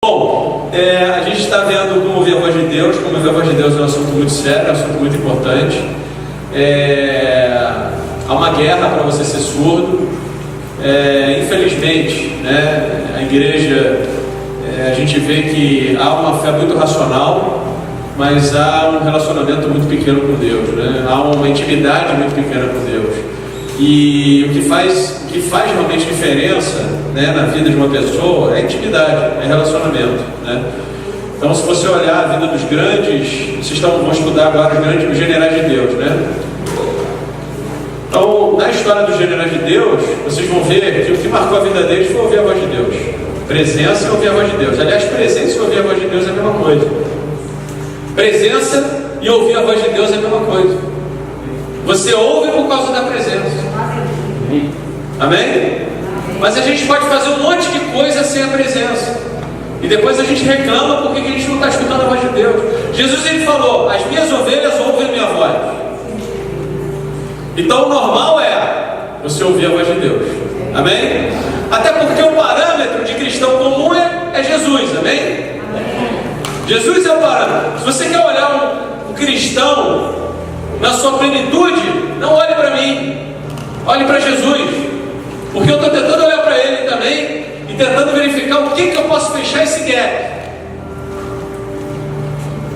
Bom, a gente está vendo como ouvir a voz de Deus. Como ouvir a voz de Deus é um assunto muito sério, é um assunto muito importante. Há uma guerra para você ser surdo. Infelizmente, né, a igreja, a gente vê que há uma fé muito racional, mas há um relacionamento muito pequeno com Deus, né? Há uma intimidade muito pequena com Deus. E o que faz realmente diferença, né, na vida de uma pessoa é intimidade, é relacionamento, né? Então, se você olhar a vida dos grandes, vocês vão estudar agora os generais de Deus, né? Então, na história dos generais de Deus, vocês vão ver que o que marcou a vida deles foi ouvir a voz de Deus. Presença e ouvir a voz de Deus. Aliás, presença e ouvir a voz de Deus é a mesma coisa. Presença e ouvir a voz de Deus é a mesma coisa. Você ouve por causa da presença. Amém? Mas a gente pode fazer um monte de coisa sem a presença. E depois a gente reclama porque a gente não está escutando a voz de Deus. Jesus, ele falou: as minhas ovelhas ouvem a minha voz. Então o normal é você ouvir a voz de Deus. Amém? Até porque o parâmetro de cristão comum é Jesus. Amém? Jesus é o parâmetro. Se você quer olhar um cristão na sua plenitude, não olhe para mim, olhe para Jesus, porque eu estou tentando olhar para Ele também e tentando verificar o que eu posso fechar esse gap.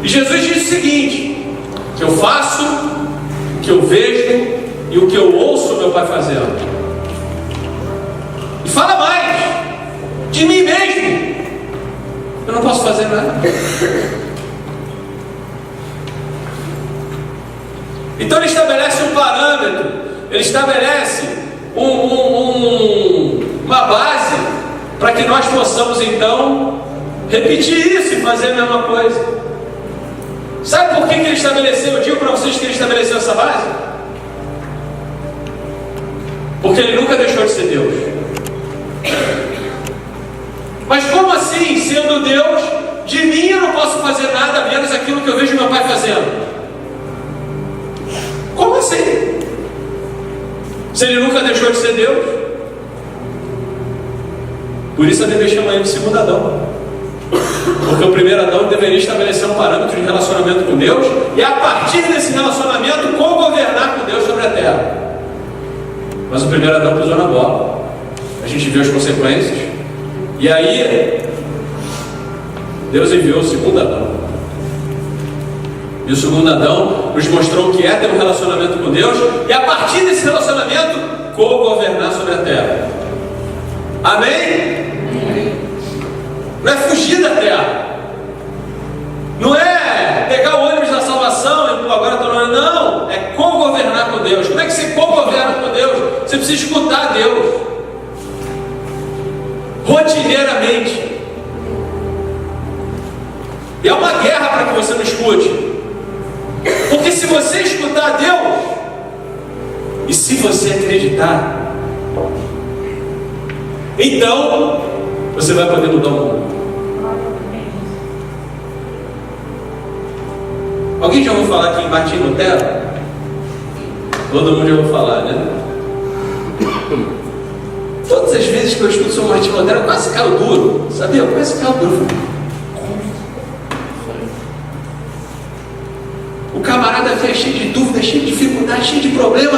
E Jesus diz o seguinte: que eu faço, o que eu vejo e o que eu ouço meu Pai fazendo. E fala mais: de mim mesmo eu não posso fazer nada. Então ele estabelece um parâmetro, ele estabelece uma base para que nós possamos então repetir isso e fazer a mesma coisa. Sabe por que ele estabeleceu? Eu digo para vocês que ele estabeleceu essa base. Porque ele nunca deixou de ser Deus. Mas como assim, sendo Deus, de mim eu não posso fazer nada menos aquilo que eu vejo meu Pai fazendo? Como assim? Se ele nunca deixou de ser Deus? Por isso a Bíblia chama ele de segundo Adão. Porque o primeiro Adão deveria estabelecer um parâmetro de relacionamento com Deus e a partir desse relacionamento co-governar com Deus sobre a terra. Mas o primeiro Adão pisou na bola. A gente viu as consequências. E aí Deus enviou o segundo Adão. E o segundo Adão nos mostrou o que é ter um relacionamento com Deus e a partir desse relacionamento co-governar sobre a terra. Amém? Não é fugir da terra, não é pegar o ônibus da salvação e agora estou não, é co-governar com Deus. Como é que você co-governa com Deus? Você precisa escutar Deus rotineiramente. E é uma guerra para que você não escute. Porque se você escutar Deus, e se você acreditar, então você vai poder mudar o mundo. Alguém já ouviu falar aqui em Martim Lutero? Todo mundo já ouviu falar, né? Todas as vezes que eu escuto sobre Martim Lutero, eu quase caio duro. Sabia? Eu quase caio duro. O camarada é cheio de dúvidas, cheio de dificuldade, cheio de problema.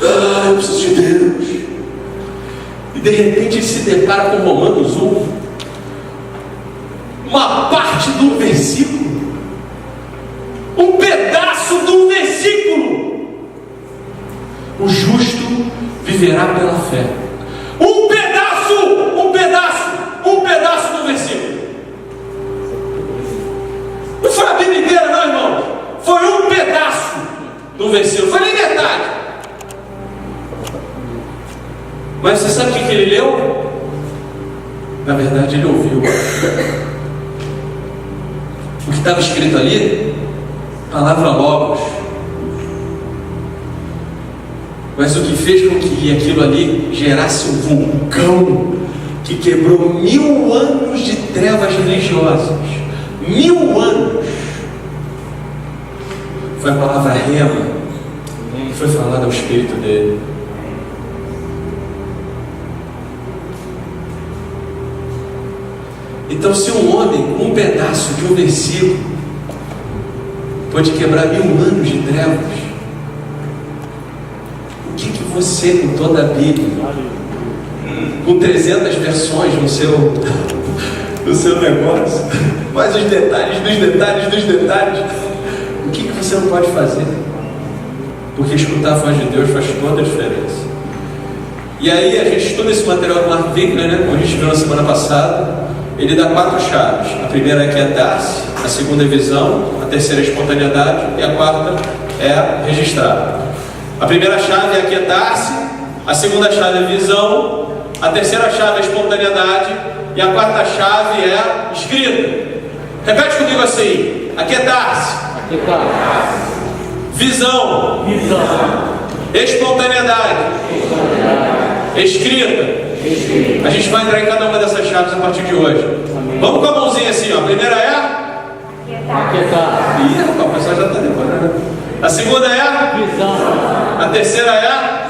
Eu preciso de Deus. E de repente ele se depara com Romanos 1, uma parte do versículo, um pedaço do versículo: o justo viverá pela fé. Um pedaço do versículo. Não foi a Bíblia inteira não, irmão. Foi um pedaço do versículo, foi nem metade. Mas você sabe o que ele leu? Na verdade ele ouviu. O que estava escrito ali, palavra logos. Mas o que fez com que aquilo ali gerasse um vulcão que quebrou 1000 anos de trevas religiosas, 1000 anos, foi a palavra rema que foi falada ao Espírito dele. Então, se um homem, com um pedaço de um versículo, pode quebrar 1000 anos de trevas, o que você, com toda a Bíblia, com 300 versões no seu negócio, mas os detalhes dos detalhes dos detalhes, o que você não pode fazer? Porque escutar a voz de Deus faz toda a diferença. E aí a gente estuda esse material do Mark Winkler, né, como a gente viu na semana passada. Ele dá 4 chaves. A primeira é aquietar-se, a segunda é visão, a terceira é espontaneidade e a quarta é registrar. A primeira chave é aquietar-se, a segunda chave é visão, a terceira chave é espontaneidade e a quarta chave é escrita. Repete comigo assim: aquietar-se, visão, espontaneidade, escrita. A gente vai entrar em cada uma dessas chaves a partir de hoje. Vamos com a mãozinha assim, ó. A primeira é aquietar. Ih, rapaz, o pessoal já está decorando. A segunda é visão. A terceira é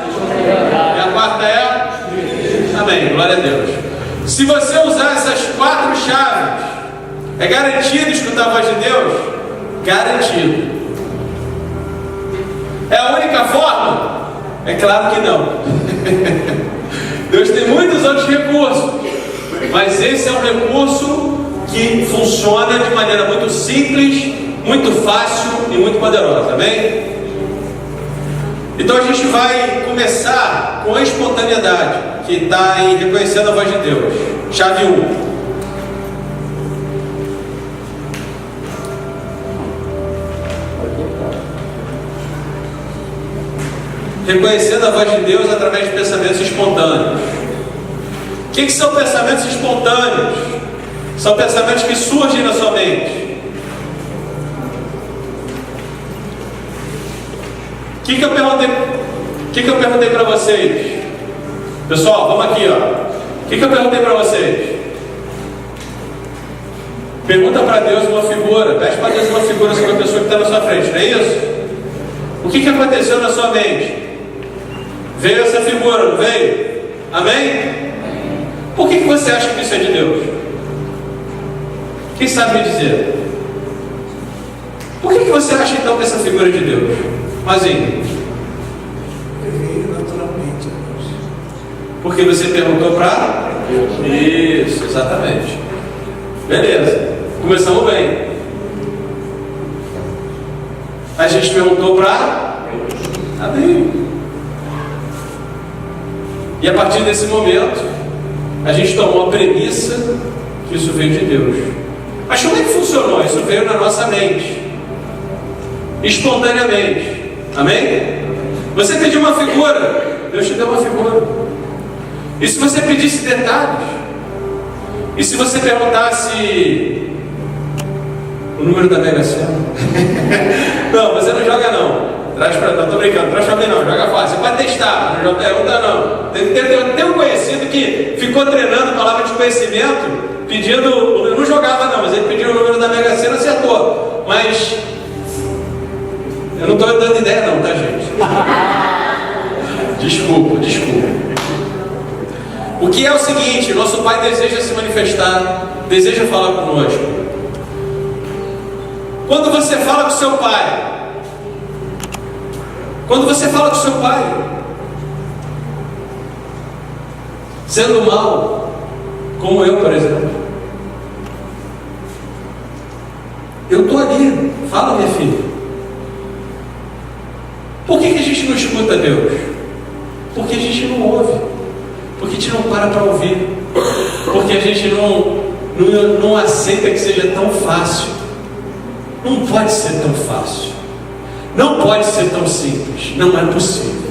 e a quarta é amém, glória a Deus. Se você usar essas 4 chaves, é garantido escutar a voz de Deus? Garantido. É a única forma? É claro que não. Deus tem muitos outros recursos, mas esse é um recurso que funciona de maneira muito simples, muito fácil e muito poderosa, amém? Então a gente vai começar com a espontaneidade, que está em reconhecendo a voz de Deus. Chave 1. Reconhecendo a voz de Deus através de pensamentos espontâneos. O que são pensamentos espontâneos? São pensamentos que surgem na sua mente. O que eu perguntei para vocês? Pessoal, vamos aqui, ó. O que eu perguntei para vocês? Pergunta para Deus uma figura. Pede para Deus uma figura sobre a pessoa que está na sua frente, não é isso? O que aconteceu na sua mente? Veio essa figura, não veio? Amém? Por que você acha que isso é de Deus? Quem sabe me dizer? Por que você acha então que essa figura é de Deus? Mazinho? Veio naturalmente. Porque você perguntou para Deus. Isso, exatamente. Beleza, começamos bem. A gente perguntou para Deus. E a partir desse momento, a gente tomou a premissa que isso veio de Deus. Mas como é que funcionou? Isso veio na nossa mente, espontaneamente. Amém? Você pediu uma figura, Deus te deu uma figura. E se você pedisse detalhes? E se você perguntasse o número da Mega Sena? Não, você não joga não. Traz para não, tô brincando, traz para mim não, joga fácil. Você vai testar, não pergunta não. Tem um conhecido que ficou treinando palavra de conhecimento, pedindo, não jogava não, mas ele pediu o número da Mega Sena, acertou. Mas eu não estou dando ideia não, tá gente? Desculpa. O que é o seguinte, nosso Pai deseja se manifestar, deseja falar conosco. Quando você fala com seu pai, sendo mal, como eu, por exemplo, eu estou ali, fala minha filha. Por que a gente não escuta Deus? Porque a gente não ouve, porque a gente não para ouvir, porque a gente não aceita que seja tão fácil. Não pode ser tão fácil, não pode ser tão simples, não é possível.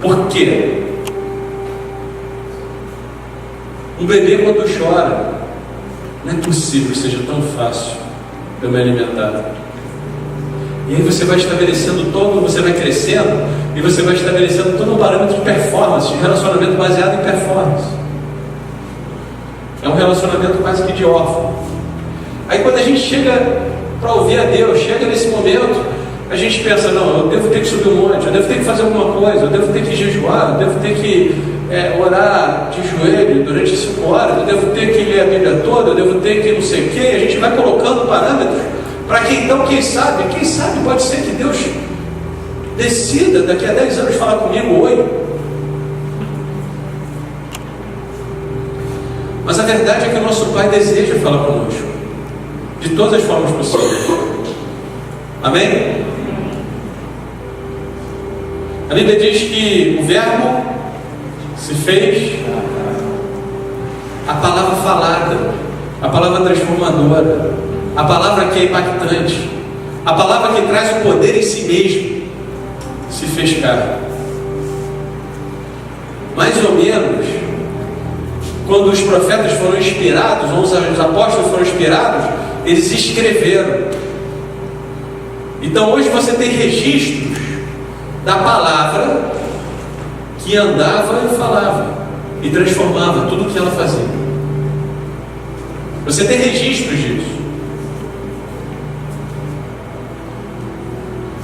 Por quê? Um bebê quando chora, não é possível que seja tão fácil eu me alimentar. E aí você vai estabelecendo você vai crescendo e você vai estabelecendo todo um parâmetro de performance, de relacionamento baseado em performance. É um relacionamento quase que de órfão. Aí quando a gente chega para ouvir a Deus, chega nesse momento, a gente pensa, não, eu devo ter que subir um monte, eu devo ter que fazer alguma coisa, eu devo ter que jejuar, eu devo ter que orar de joelho durante 5 horas, eu devo ter que ler a Bíblia toda, eu devo ter que não sei o quê. A gente vai colocando parâmetros para que então, quem sabe, pode ser que Deus decida daqui a 10 anos falar comigo: oi. Mas a verdade é que o nosso Pai deseja falar conosco de todas as formas possíveis. Amém? A Bíblia diz que o Verbo se fez, a palavra falada, a palavra transformadora, a palavra que é impactante, a palavra que traz o poder em si mesmo, se fez carne. Mais ou menos, quando os profetas foram inspirados, ou os apóstolos foram inspirados, eles escreveram. Então hoje você tem registros da palavra que andava e falava e transformava tudo o que ela fazia. Você tem registros disso.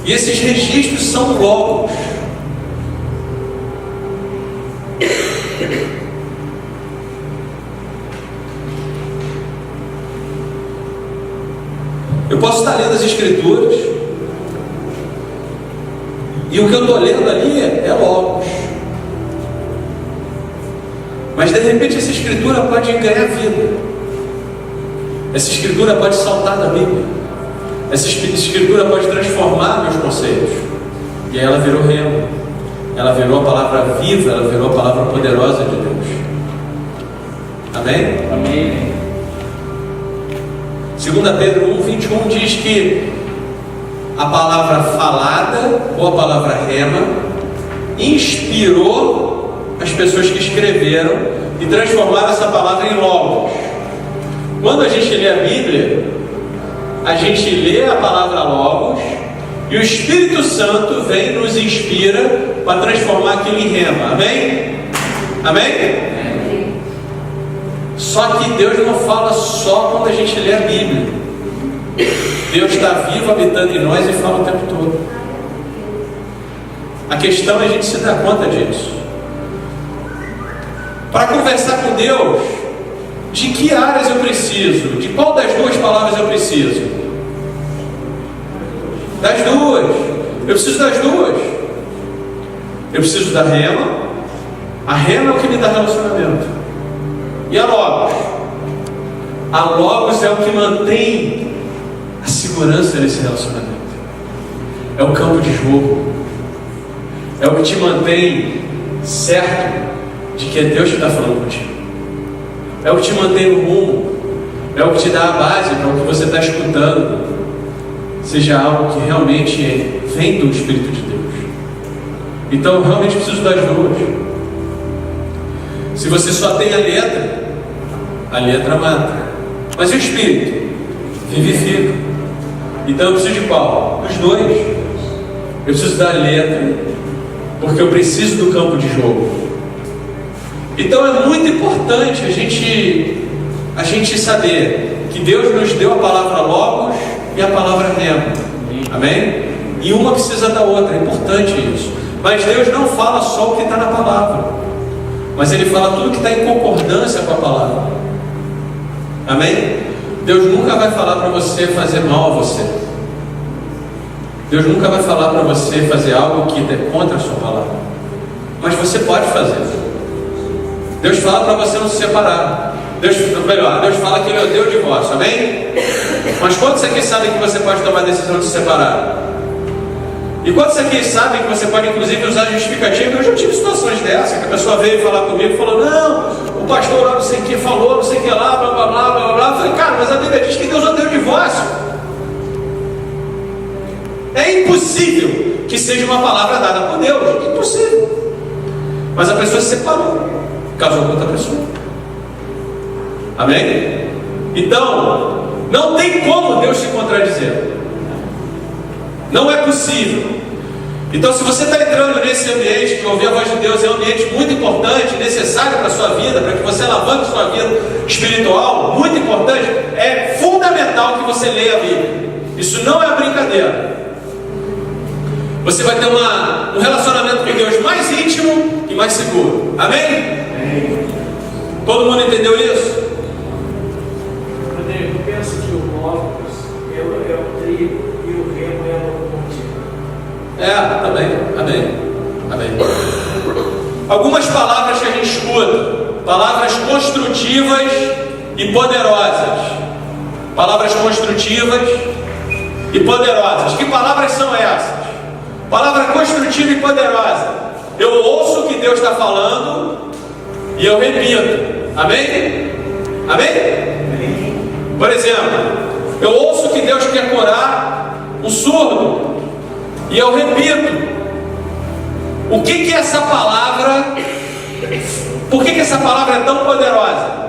E esses registros são logos. Eu posso estar lendo as Escrituras e o que eu estou lendo ali é logos. Mas de repente essa Escritura pode ganhar vida. Essa Escritura pode saltar da Bíblia. Essa Escritura pode transformar meus conceitos. E aí ela virou rema. Ela virou a palavra viva, ela virou a palavra poderosa de Deus. Amém? Amém. 2 Pedro 1,21 diz que a palavra falada, ou a palavra rema, inspirou as pessoas que escreveram e transformaram essa palavra em logos. Quando a gente lê a Bíblia, a gente lê a palavra logos e o Espírito Santo vem e nos inspira para transformar aquilo em rema. Amém? Amém? Só que Deus não fala só quando a gente lê a Bíblia. Deus está vivo, habitando em nós e fala o tempo todo. A questão é a gente se dar conta disso. Para conversar com Deus, de que áreas eu preciso? De qual das duas palavras eu preciso? Das duas. Eu preciso das duas. Eu preciso da rema. A rema é o que me dá relacionamento. E a logos? A logos é o que mantém a segurança desse relacionamento. É o campo de jogo. É o que te mantém certo de que é Deus que está falando contigo. É o que te mantém no rumo. É o que te dá a base para o que você está escutando seja algo que realmente vem do Espírito de Deus. Então eu realmente preciso das duas. Se você só tem a letra mata. Mas e o Espírito? Vivifica. Então eu preciso de qual? Dos dois. Eu preciso da letra, porque eu preciso do campo de jogo. Então é muito importante a gente saber que Deus nos deu a palavra logos e a palavra rema. Amém? E uma precisa da outra, é importante isso. Mas Deus não fala só o que está na palavra, mas Ele fala tudo que está em concordância com a palavra. Amém? Deus nunca vai falar para você fazer mal a você. Deus nunca vai falar para você fazer algo que é contra a sua palavra. Mas você pode fazer. Deus fala para você não se separar. Deus fala que Ele odeia o divórcio. Amém? Mas quantos aqui sabem que você pode tomar a decisão de se separar? E quantos aqui sabem que você pode inclusive usar justificativa? Eu já tive situações dessas, que a pessoa veio falar comigo e falou: não, o pastor lá não sei o que falou, não sei o que lá, blá blá blá blá blá. Eu falei: cara, mas a Bíblia diz que Deus odeia o divórcio. É impossível que seja uma palavra dada por Deus. Impossível. Mas a pessoa se separou, casou com outra pessoa. Amém? Então, não tem como Deus se contradizer. Não é possível. Então, se você está entrando nesse ambiente, que ouvir a voz de Deus é um ambiente muito importante, necessário para a sua vida, para que você alavanque sua vida espiritual, muito importante, é fundamental que você leia a Bíblia. Isso não é brincadeira. Você vai ter um relacionamento com Deus mais íntimo e mais seguro. Amém? Amém. Todo mundo entendeu isso? Eu penso que o logos é o trigo e o remo é a locomotiva. Também. Amém. Amém. Algumas palavras que a gente escuta, palavras construtivas e poderosas. Palavras construtivas e poderosas. Que palavras são essas? Palavra construtiva e poderosa. Eu ouço o que Deus está falando e eu repito. Amém? Amém? Por exemplo, eu ouço que Deus quer curar um surdo e eu repito. O que é essa palavra? Por que essa palavra é tão poderosa?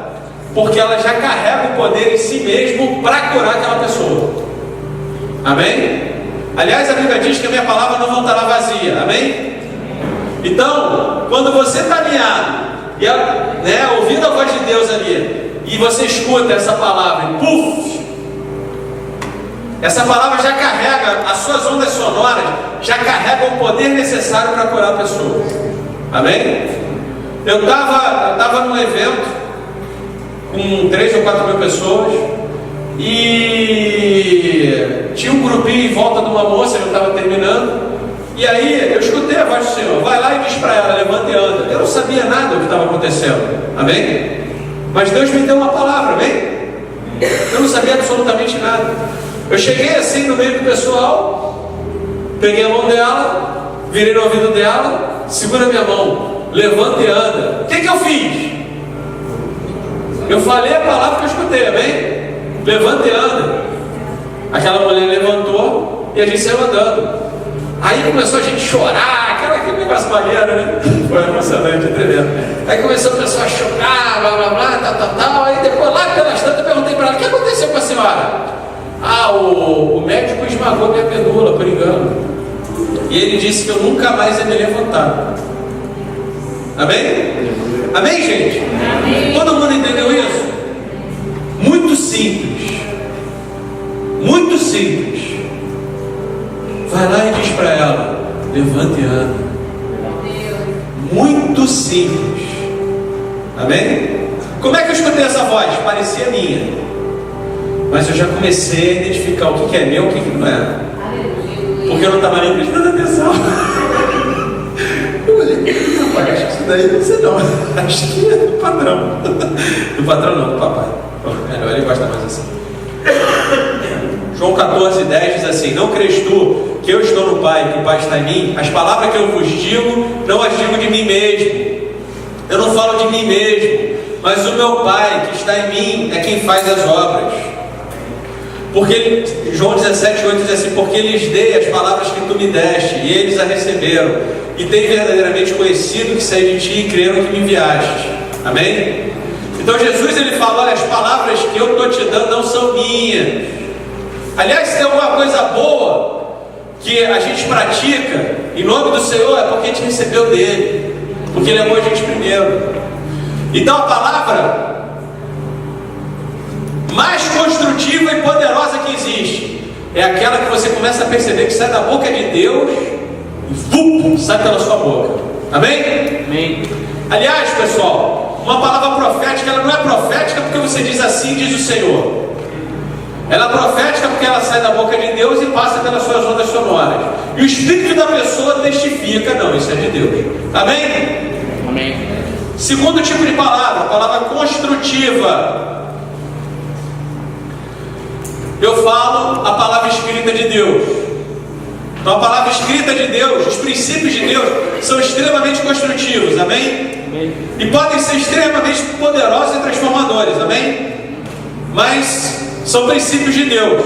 Porque ela já carrega o poder em si mesmo para curar aquela pessoa. Amém? Aliás, a Bíblia diz que a minha palavra não voltará vazia. Amém? Então, quando você está alinhado e ouvindo a voz de Deus ali, e você escuta essa palavra, e puf! Essa palavra já carrega, as suas ondas sonoras já carregam o poder necessário para curar a pessoa. Amém? Eu estava num evento com 3 ou 4 mil pessoas e tinha um grupinho em volta de uma moça que eu estava terminando. E aí eu escutei a voz do Senhor: vai lá e diz para ela, levanta e anda. Eu não sabia nada do que estava acontecendo. Amém? Mas Deus me deu uma palavra. Amém? Eu não sabia absolutamente nada. Eu cheguei assim no meio do pessoal, peguei a mão dela, virei no ouvido dela, segura minha mão, levanta e anda. O que eu fiz? Eu falei a palavra que eu escutei, amém? Levanta e anda. Aquela mulher levantou e a gente saiu andando. Aí começou a gente chorar, aquele negócio maneiro, né? Foi emocionante, tremendo. Aí começou a pessoa a chorar, blá blá blá, tal. Aí depois, lá pelas tantas, eu perguntei para ela: o que aconteceu com a senhora? O médico esmagou minha medula, por engano. E ele disse que eu nunca mais ia me levantar. Amém? Amém, gente? Amém. Todo mundo entendeu isso? Muito simples. Muito simples. Vai lá e diz para ela: levanta e anda. Muito simples. Amém? Como é que eu escutei essa voz? Parecia minha. Mas eu já comecei a identificar o que é meu e o que não é. Porque eu não estava nem prestando atenção. Eu olhei: rapaz, acho que isso daí não sei não. Acho que é do patrão. Do patrão não, do papai. Melhor, ele gosta mais assim. João 14:10 diz assim: não crês tu que eu estou no Pai, que o Pai está em mim? As palavras que eu vos digo, não as digo de mim mesmo. Eu não falo de mim mesmo, mas o meu Pai que está em mim é quem faz as obras. Porque João 17:8 diz assim: porque lhes dei as palavras que tu me deste, e eles a receberam, e têm verdadeiramente conhecido que saí de ti e creram que me enviaste. Amém? Então Jesus ele fala: olha, as palavras que eu estou te dando não são minhas. Aliás, se tem alguma coisa boa que a gente pratica em nome do Senhor, é porque a gente recebeu dele, porque ele amou a gente primeiro. Então a palavra mais construtiva e poderosa que existe é aquela que você começa a perceber que sai da boca de Deus e sai pela sua boca. Amém? Amém. Aliás, pessoal, uma palavra profética, ela não é profética porque você diz assim, diz o Senhor. Ela é profética porque ela sai da boca de Deus e passa pelas suas ondas sonoras. E o espírito da pessoa testifica: não, isso é de Deus. Amém? Amém. Segundo tipo de palavra, a palavra construtiva. Eu falo a palavra escrita de Deus. Então a palavra escrita de Deus, os princípios de Deus são extremamente construtivos, amém? Amém. E podem ser extremamente poderosos e transformadores, amém? Mas são princípios de Deus.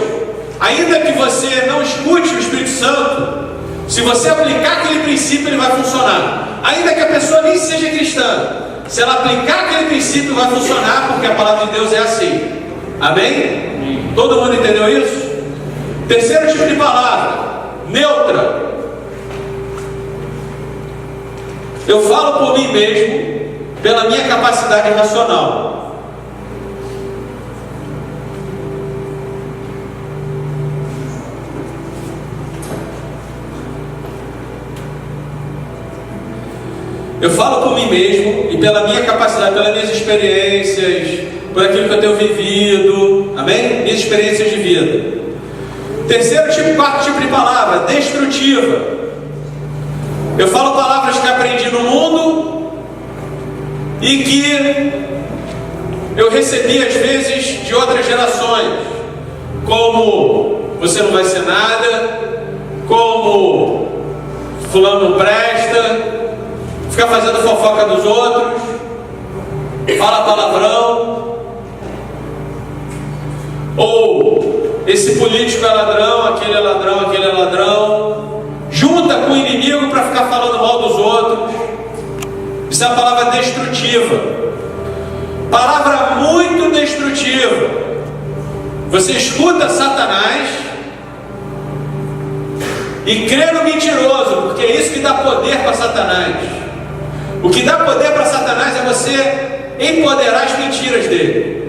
Ainda que você não escute o Espírito Santo, se você aplicar aquele princípio, ele vai funcionar. Ainda que a pessoa nem seja cristã, se ela aplicar aquele princípio, vai funcionar, porque a palavra de Deus é assim. Amém? Todo mundo entendeu isso? Terceiro tipo de palavra, neutra. Eu falo por mim mesmo, pela minha capacidade racional. Eu falo por mim mesmo e pela minha capacidade, pelas minhas experiências, por aquilo que eu tenho vivido, amém? Minhas experiências de vida. Terceiro tipo, quarto tipo de palavra, destrutiva. Eu falo palavras que aprendi no mundo e que eu recebi às vezes de outras gerações, como você não vai ser nada, como fulano não presta, fica fazendo fofoca dos outros, fala palavrão, ou esse político é ladrão, aquele é ladrão, aquele é ladrão, junta com o inimigo para ficar falando mal dos outros. Isso é uma palavra destrutiva, palavra muito destrutiva. Você escuta Satanás e crê no mentiroso, porque é isso que dá poder para Satanás. O que dá poder para Satanás é você empoderar as mentiras dele.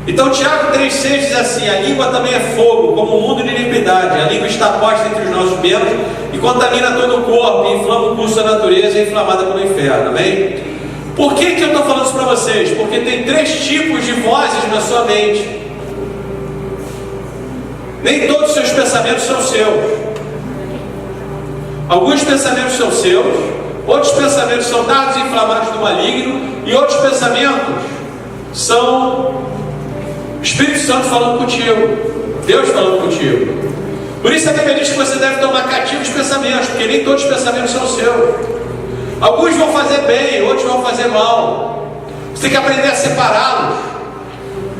Então Tiago 3,6 diz assim: a língua também é fogo, como um mundo de iniquidade. A língua está posta entre os nossos membros e contamina todo o corpo, e inflama o curso da natureza, e é inflamada pelo inferno. Amém? Por que eu estou falando isso para vocês? Porque tem 3 tipos de vozes na sua mente. Nem todos os seus pensamentos são seus. Alguns pensamentos são seus, outros pensamentos são dados inflamados do maligno, e outros pensamentos são o Espírito Santo falando contigo, Deus falando contigo. Por isso a Bíblia diz que você deve tomar cativo os pensamentos, porque nem todos os pensamentos são seus. Alguns vão fazer bem, outros vão fazer mal. Você tem que aprender a separá-los,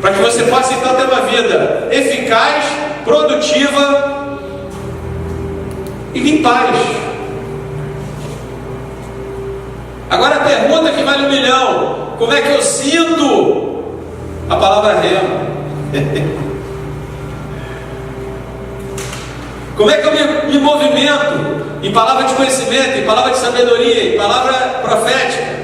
para que você possa então ter uma vida eficaz, produtiva e em paz. Agora a pergunta que vale 1 milhão: como é que eu sinto a palavra rema? Como é que eu me movimento em palavra de conhecimento, em palavra de sabedoria, em palavra profética?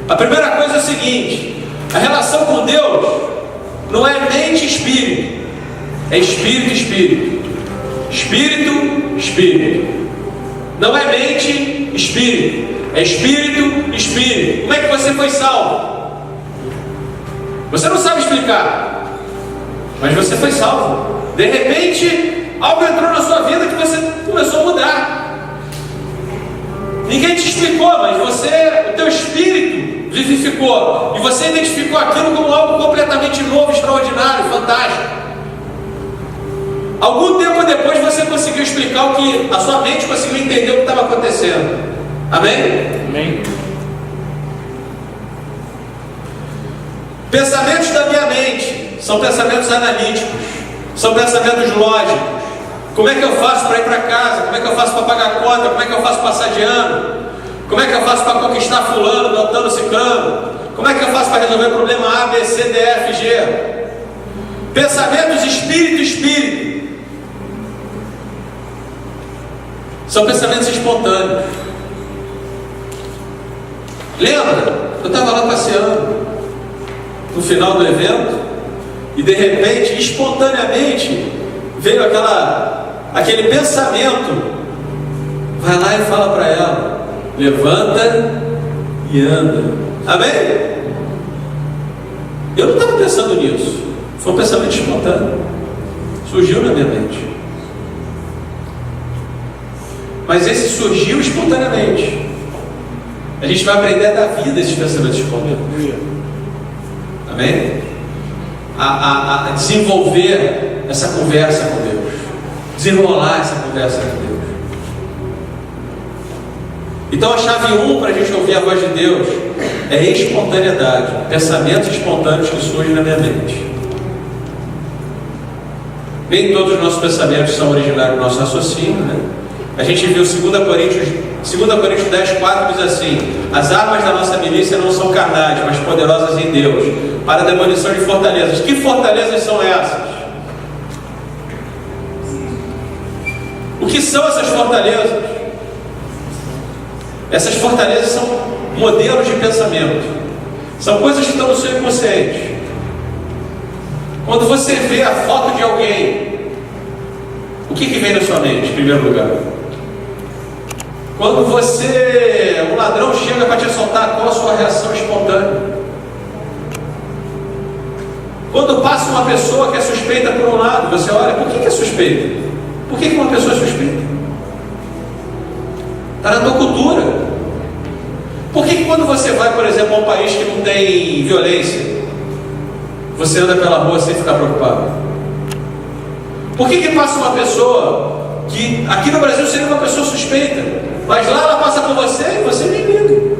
A primeira coisa é o seguinte: a relação com Deus não é mente e espírito, é espírito e espírito. Espírito, espírito. Não é mente e espírito, é espírito e espírito. Como é que você foi salvo? Você não sabe explicar, mas você foi salvo. De repente, algo entrou na sua vida que você começou a mudar. Ninguém te explicou, mas o teu espírito vivificou, e você identificou aquilo como algo completamente novo, extraordinário, fantástico. Algum tempo depois você conseguiu explicar o que a sua mente conseguiu entender o que estava acontecendo. Amém? Amém. Pensamentos da minha mente são pensamentos analíticos, são pensamentos lógicos. Como é que eu faço para ir para casa? Como é que eu faço para pagar a conta? Como é que eu faço para passar de ano? Como é que eu faço para conquistar fulano, beltrano, ciclano? Como é que eu faço para resolver o problema A, B, C, D, F, G? Pensamentos espírito, espírito. São pensamentos espontâneos. Lembra? Eu estava lá passeando no final do evento, e de repente, espontaneamente, veio aquele pensamento: vai lá e fala para ela, levanta e anda. Amém? Eu não estava pensando nisso, foi um pensamento espontâneo, surgiu na minha mente. Mas esse surgiu espontaneamente. A gente vai aprender a dar vida a esses pensamentos espontâneos. Amém? A desenvolver essa conversa com Deus, desenrolar essa conversa com Deus. Então a chave 1 para a gente ouvir a voz de Deus é espontaneidade, pensamentos espontâneos que surgem na minha mente. Nem todos os nossos pensamentos são originários do nosso raciocínio, né? A gente viu 2 Coríntios 10:4 diz assim: as armas da nossa milícia não são carnais, mas poderosas em Deus, para a demolição de fortalezas. Que fortalezas são essas? O que são essas fortalezas? Essas fortalezas são modelos de pensamento, são coisas que estão no seu inconsciente. Quando você vê a foto de alguém, o que vem na sua mente em primeiro lugar? Quando um ladrão chega para te assaltar, qual a sua reação espontânea? Quando passa uma pessoa que é suspeita por um lado, você olha, por que é suspeita? Por que uma pessoa é suspeita? Está na tua cultura. Por que quando você vai, por exemplo, a um país que não tem violência, você anda pela rua sem ficar preocupado? Por que passa uma pessoa que aqui no Brasil seria uma pessoa suspeita, mas lá ela passa por você e você nem liga?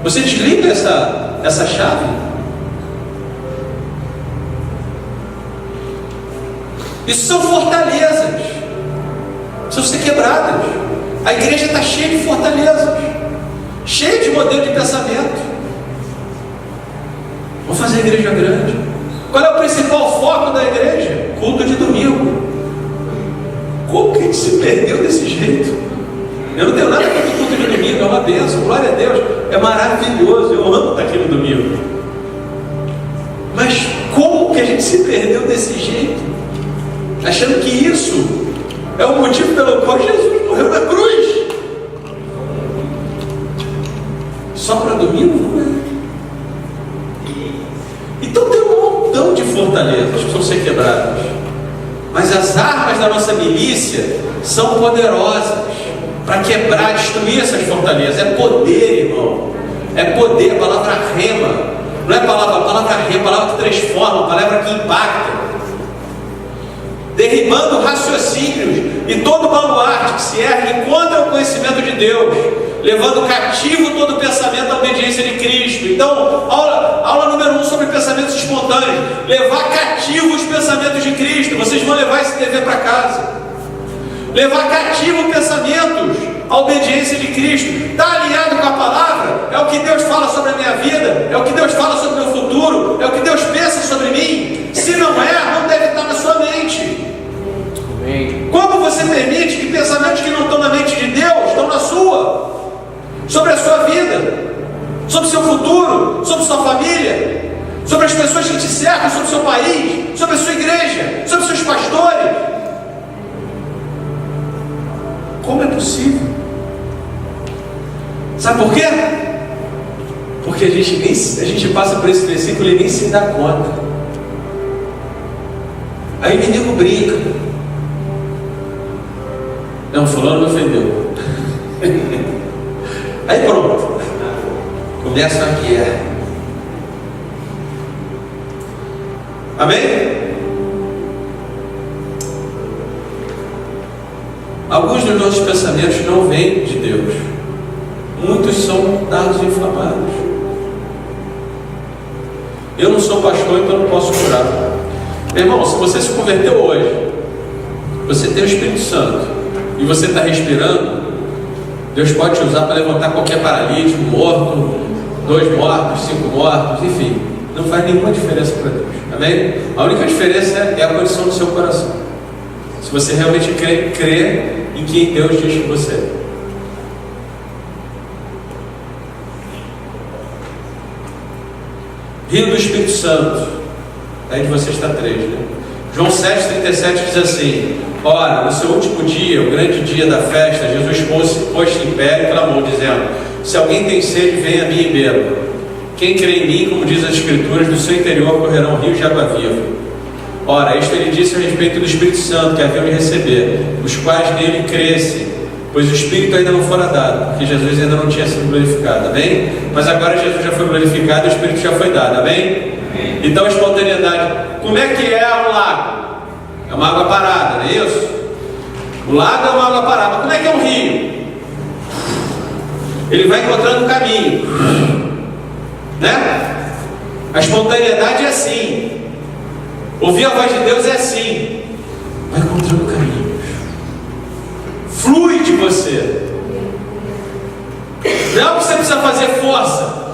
Você desliga essa chave. Isso são fortalezas, precisam ser quebradas. A igreja está cheia de fortalezas, cheia de modelo de pensamento. Vamos fazer a igreja grande. Qual é o principal foco da igreja? Culto de domingo. Como que a gente se perdeu desse jeito? Eu não tenho nada contra o culto de domingo, é uma bênção, glória a Deus, é maravilhoso, eu amo estar aqui no domingo. Mas como que a gente se perdeu desse jeito? Achando que isso é o motivo pelo qual Jesus morreu na cruz. Só para domingo? Não é. Então tem um montão de fortalezas que precisam ser quebradas. Mas as armas da nossa milícia são poderosas para quebrar, destruir essas fortalezas. É poder, irmão. É poder, a palavra rema. Não é a palavra rema, a palavra que transforma, a palavra que impacta. Derribando raciocínios e todo baluarte que se ergue contra o conhecimento de Deus, levando cativo todo pensamento à obediência de Cristo. Então, aula número 1 sobre pensamentos espontâneos: levar cativo os pensamentos de Cristo. Vocês vão levar esse dever para casa. Levar cativo pensamentos à obediência de Cristo. Está alinhado com a palavra? É o que Deus fala sobre a minha vida? É o que Deus fala sobre o meu futuro? É o que Deus pensa sobre mim? Se não é, não deve estar na sua mente. Como você permite que pensamentos que não estão na mente de Deus estão na sua? Sobre a sua vida, sobre o seu futuro, sobre a sua família, sobre as pessoas que te cercam, sobre o seu país, sobre a sua igreja, sobre os seus pastores. Como é possível? Sabe por quê? Porque a gente passa por esse versículo e nem se dá conta. Aí o inimigo brinca. Não, fulano me ofendeu. Aí pronto, começa a guerra. Amém? Alguns dos nossos pensamentos não vêm de Deus. Muitos são dardos inflamados. Eu não sou pastor, então não posso curar. Meu irmão, se você se converteu hoje, você tem o Espírito Santo e você está respirando, Deus pode te usar para levantar qualquer paralítico, morto, 2 mortos, 5 mortos, enfim, não faz nenhuma diferença para Deus. Amém? A única diferença é a condição do seu coração. Se você realmente crê em quem Deus diz que você é. Rio do Espírito Santo. Aí de você está 3, né? João 7,37 diz assim: ora, no seu último dia, o grande dia da festa, Jesus pôs-se em pé e clamou, dizendo: se alguém tem sede, venha a mim e beba. Quem crê em mim, como diz as Escrituras, do seu interior correrão rios de água viva. Ora, isto ele disse a respeito do Espírito Santo que haviam de receber, os quais nele crescem, pois o Espírito ainda não fora dado, porque Jesus ainda não tinha sido glorificado, amém? Mas agora Jesus já foi glorificado e o Espírito já foi dado, amém? Então, espontaneidade. Como é que é um lago? É uma água parada, não é isso? O lago é uma água parada. Mas como é que é um rio? Ele vai encontrando o caminho, né? A espontaneidade é assim. Ouvir a voz de Deus é assim. Vai encontrando o caminho. Flui de você. Não é que você precisa fazer força.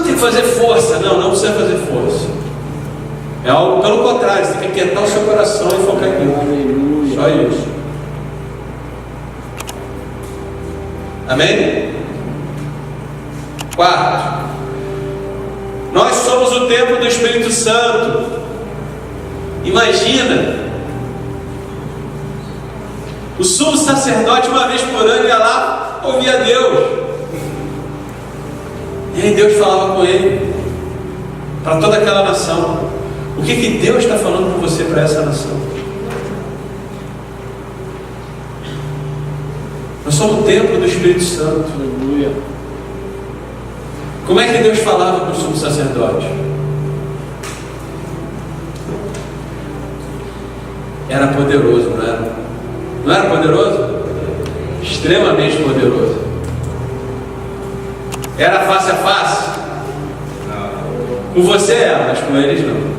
Tem que fazer força. Não precisa fazer força. É algo pelo contrário. Você tem que aquietar o seu coração e focar em Deus. Só isso. Amém? 4. Nós somos o templo do Espírito Santo. Imagina o sumo sacerdote, uma vez por ano, ia lá falar? Ouvia Deus. E aí Deus falava com ele, para toda aquela nação. O que Deus está falando com você para essa nação? Nós somos o templo do Espírito Santo. Aleluia. Como é que Deus falava com o sumo sacerdote? Era poderoso, não era? Não era poderoso? Extremamente poderoso. Era face a face? Com você é, mas com eles não.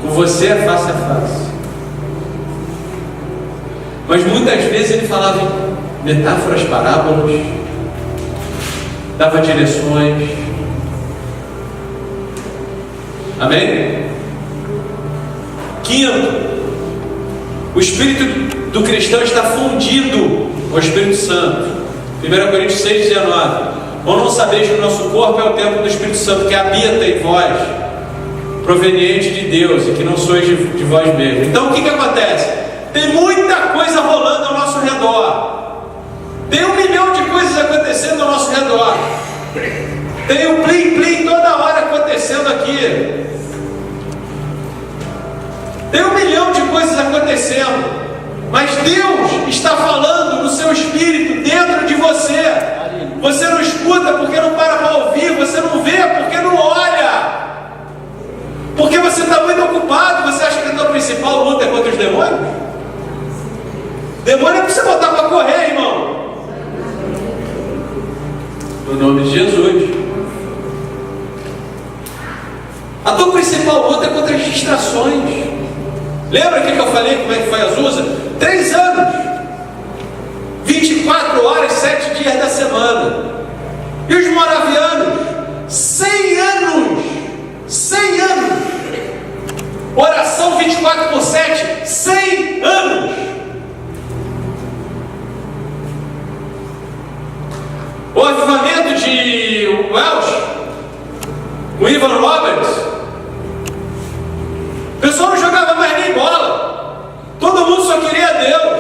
Com você é face a face. Mas muitas vezes ele falava em metáforas, parábolas, dava direções. Amém? Quinto, o espírito do cristão está fundido com o Espírito Santo. 1 Coríntios 6,19. Ou não sabeis que o nosso corpo é o templo do Espírito Santo que habita em vós, proveniente de Deus, e que não sois de vós mesmos. Então o que acontece? Tem muita coisa rolando ao nosso redor. Tem 1 milhão de coisas acontecendo ao nosso redor. Tem o plim-plim toda hora acontecendo aqui. Tem 1 milhão de coisas acontecendo. Mas Deus está falando no seu espírito dentro de você. Você não escuta porque não para ouvir. Você não vê porque não olha. Porque você está muito ocupado. Você acha que a tua principal luta é contra os demônios? Demônio é para você botar para correr, irmão. No nome de Jesus. A tua principal luta é contra as distrações. Lembra que eu falei como é que foi Azusa? 3 anos, 24 horas, 7 dias da semana. E os moravianos? 100 anos. 100 anos. Oração 24 por 7, 100 anos. O avivamento de Welsh, o Ivan Roberts, o pessoal não jogava mais nem bola. Todo mundo só queria Deus.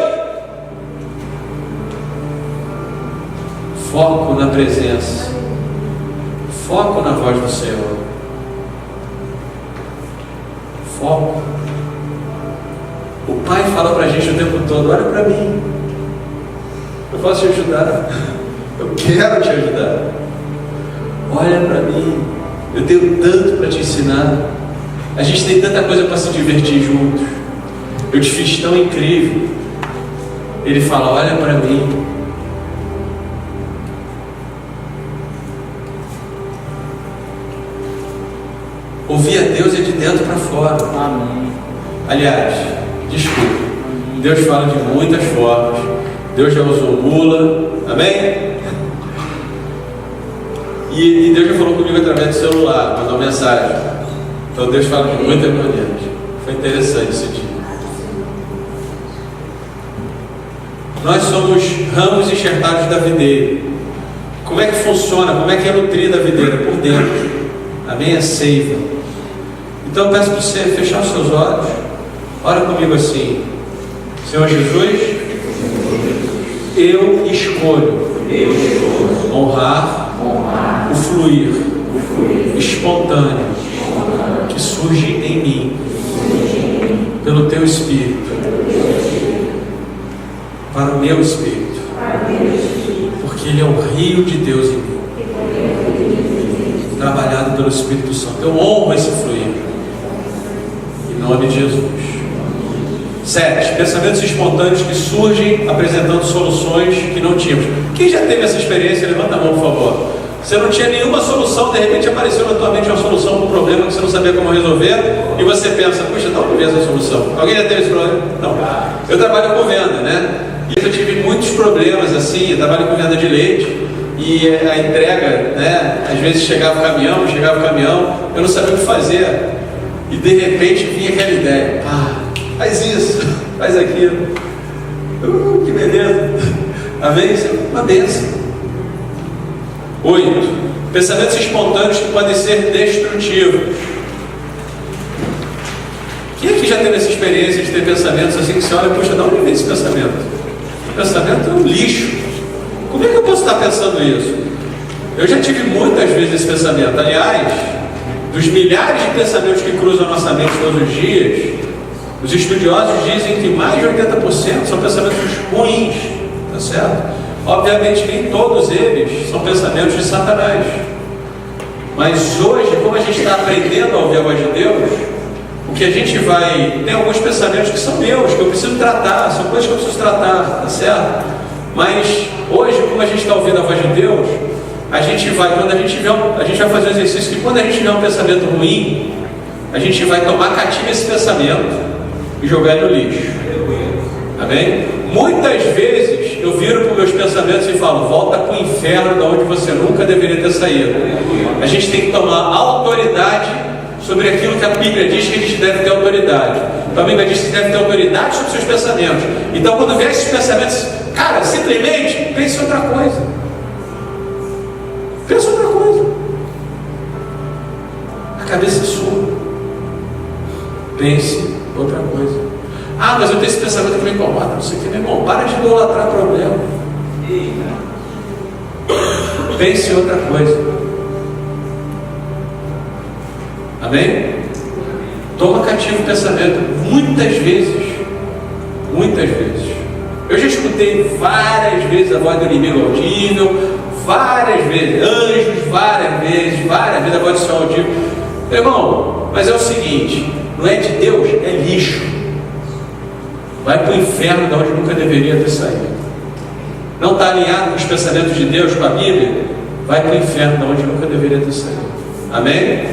Foco na presença. Foco na voz do Senhor. Foco. O Pai fala pra gente o tempo todo: olha para mim. Eu posso te ajudar. Eu quero te ajudar. Olha para mim. Eu tenho tanto para te ensinar. A gente tem tanta coisa para se divertir juntos. Eu te fiz tão incrível. Ele fala: olha para mim. Ouvir a Deus é de dentro para fora. Amém. Aliás, desculpa, Deus fala de muitas formas. Deus já usou mula. Amém? E Deus já falou comigo através do celular, mandou mensagem. Então Deus fala de muitas maneiras. Foi interessante esse dia. Nós somos ramos enxertados da videira. Como é que funciona? Como é que é nutrida a videira? Por dentro. Amém? É seiva. Então eu peço para você fechar os seus olhos. Ora comigo assim: Senhor Jesus, eu escolho honrar o fluir espontâneo que surge em mim pelo teu Espírito para o meu Espírito, porque ele é o rio de Deus em mim, trabalhado pelo Espírito Santo. Eu honro esse fluir em nome de Jesus. 7. Pensamentos espontâneos que surgem apresentando soluções que não tínhamos. Quem já teve essa experiência? Levanta a mão, por favor. Você não tinha nenhuma solução, de repente apareceu na tua mente uma solução para um problema que você não sabia como resolver, e você pensa: puxa, de onde veio essa solução? Alguém já teve esse problema? Não. Eu trabalho com venda, né? E eu tive muitos problemas assim. Eu trabalho com venda de leite, e a entrega, né? Às vezes chegava o caminhão, eu não sabia o que fazer, e de repente vinha aquela ideia: faz isso, faz aquilo. Que beleza. Amém? Isso é uma bênção. 8. Pensamentos espontâneos que podem ser destrutivos. Quem aqui já teve essa experiência de ter pensamentos assim que você olha: puxa, de onde vem esse pensamento? pensamento é um lixo. Como é que eu posso estar pensando isso? Eu já tive muitas vezes esse pensamento. Aliás, dos milhares de pensamentos que cruzam a nossa mente todos os dias, os estudiosos dizem que mais de 80% são pensamentos ruins, tá certo? Obviamente nem todos eles são pensamentos de Satanás. Mas hoje, como a gente está aprendendo a ouvir a voz de Deus, o que a gente vai... Tem alguns pensamentos que são meus, que eu preciso tratar, são coisas que eu preciso tratar, tá certo? Mas hoje, como a gente está ouvindo a voz de Deus, a gente vai fazer um exercício que quando a gente vê um pensamento ruim, a gente vai tomar cativo esse pensamento e jogar ele no lixo. Amém? Muitas vezes eu viro para os meus pensamentos e falo: volta para o inferno de onde você nunca deveria ter saído. A gente tem que tomar autoridade sobre aquilo que a Bíblia diz que a gente deve ter autoridade. Então a Bíblia diz que você deve ter autoridade sobre seus pensamentos. Então quando vier esses pensamentos, cara, simplesmente pense outra coisa. Pensa outra coisa. A cabeça é sua. Pense outra coisa. Ah, mas eu tenho esse pensamento que me incomoda. Não sei o que, meu irmão, para de idolatrar problema. Pense outra coisa. Amém? Toma cativo o pensamento. Muitas vezes. Eu já escutei várias vezes a voz do inimigo audível. Várias vezes, anjos, várias vezes a voz do Senhor audível. Meu irmão, mas é o seguinte: não é de Deus, é lixo. Vai para o inferno de onde nunca deveria ter saído. Não está alinhado com os pensamentos de Deus, com a Bíblia? Vai para o inferno de onde nunca deveria ter saído. Amém?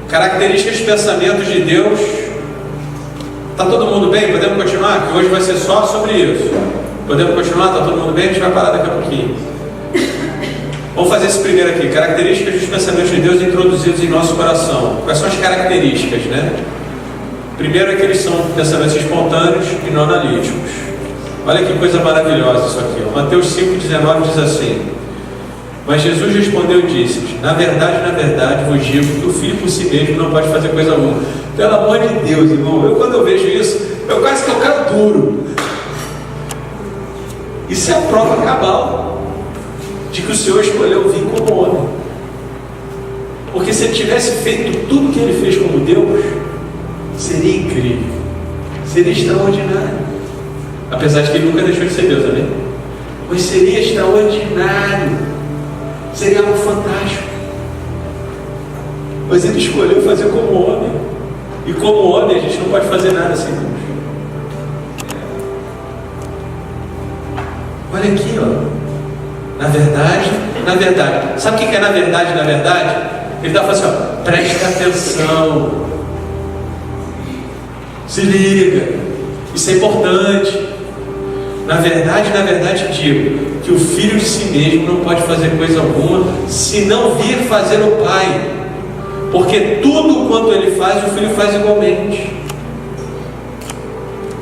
Características de pensamentos de Deus. Está todo mundo bem? Podemos continuar? Que hoje vai ser só sobre isso. Podemos continuar? Está todo mundo bem? A gente vai parar daqui a pouquinho. Vamos fazer esse primeiro aqui. Características dos pensamentos de Deus introduzidos em nosso coração. Quais são as características, né? Primeiro é que eles são pensamentos espontâneos e não analíticos. Olha que coisa maravilhosa isso aqui. Ó. Mateus 5,19 diz assim: mas Jesus respondeu e disse: na verdade, vos digo que o filho por si mesmo não pode fazer coisa alguma. Pelo amor de Deus, irmão, quando eu vejo isso, eu quase que eu caio duro. Isso é a prova cabal de que o Senhor escolheu vir como homem. Porque se ele tivesse feito tudo que ele fez como Deus, seria incrível, seria extraordinário. Apesar de que ele nunca deixou de ser Deus, amém? Mas seria extraordinário, seria algo fantástico. Mas ele escolheu fazer como homem. E como homem a gente não pode fazer nada sem Deus. Olha aqui, ó. Na verdade, sabe o que é na verdade? Ele está falando assim, ó, presta atenção, se liga, isso é importante. Na verdade digo que o filho de si mesmo não pode fazer coisa alguma se não vir fazer o Pai, porque tudo quanto ele faz, o filho faz igualmente.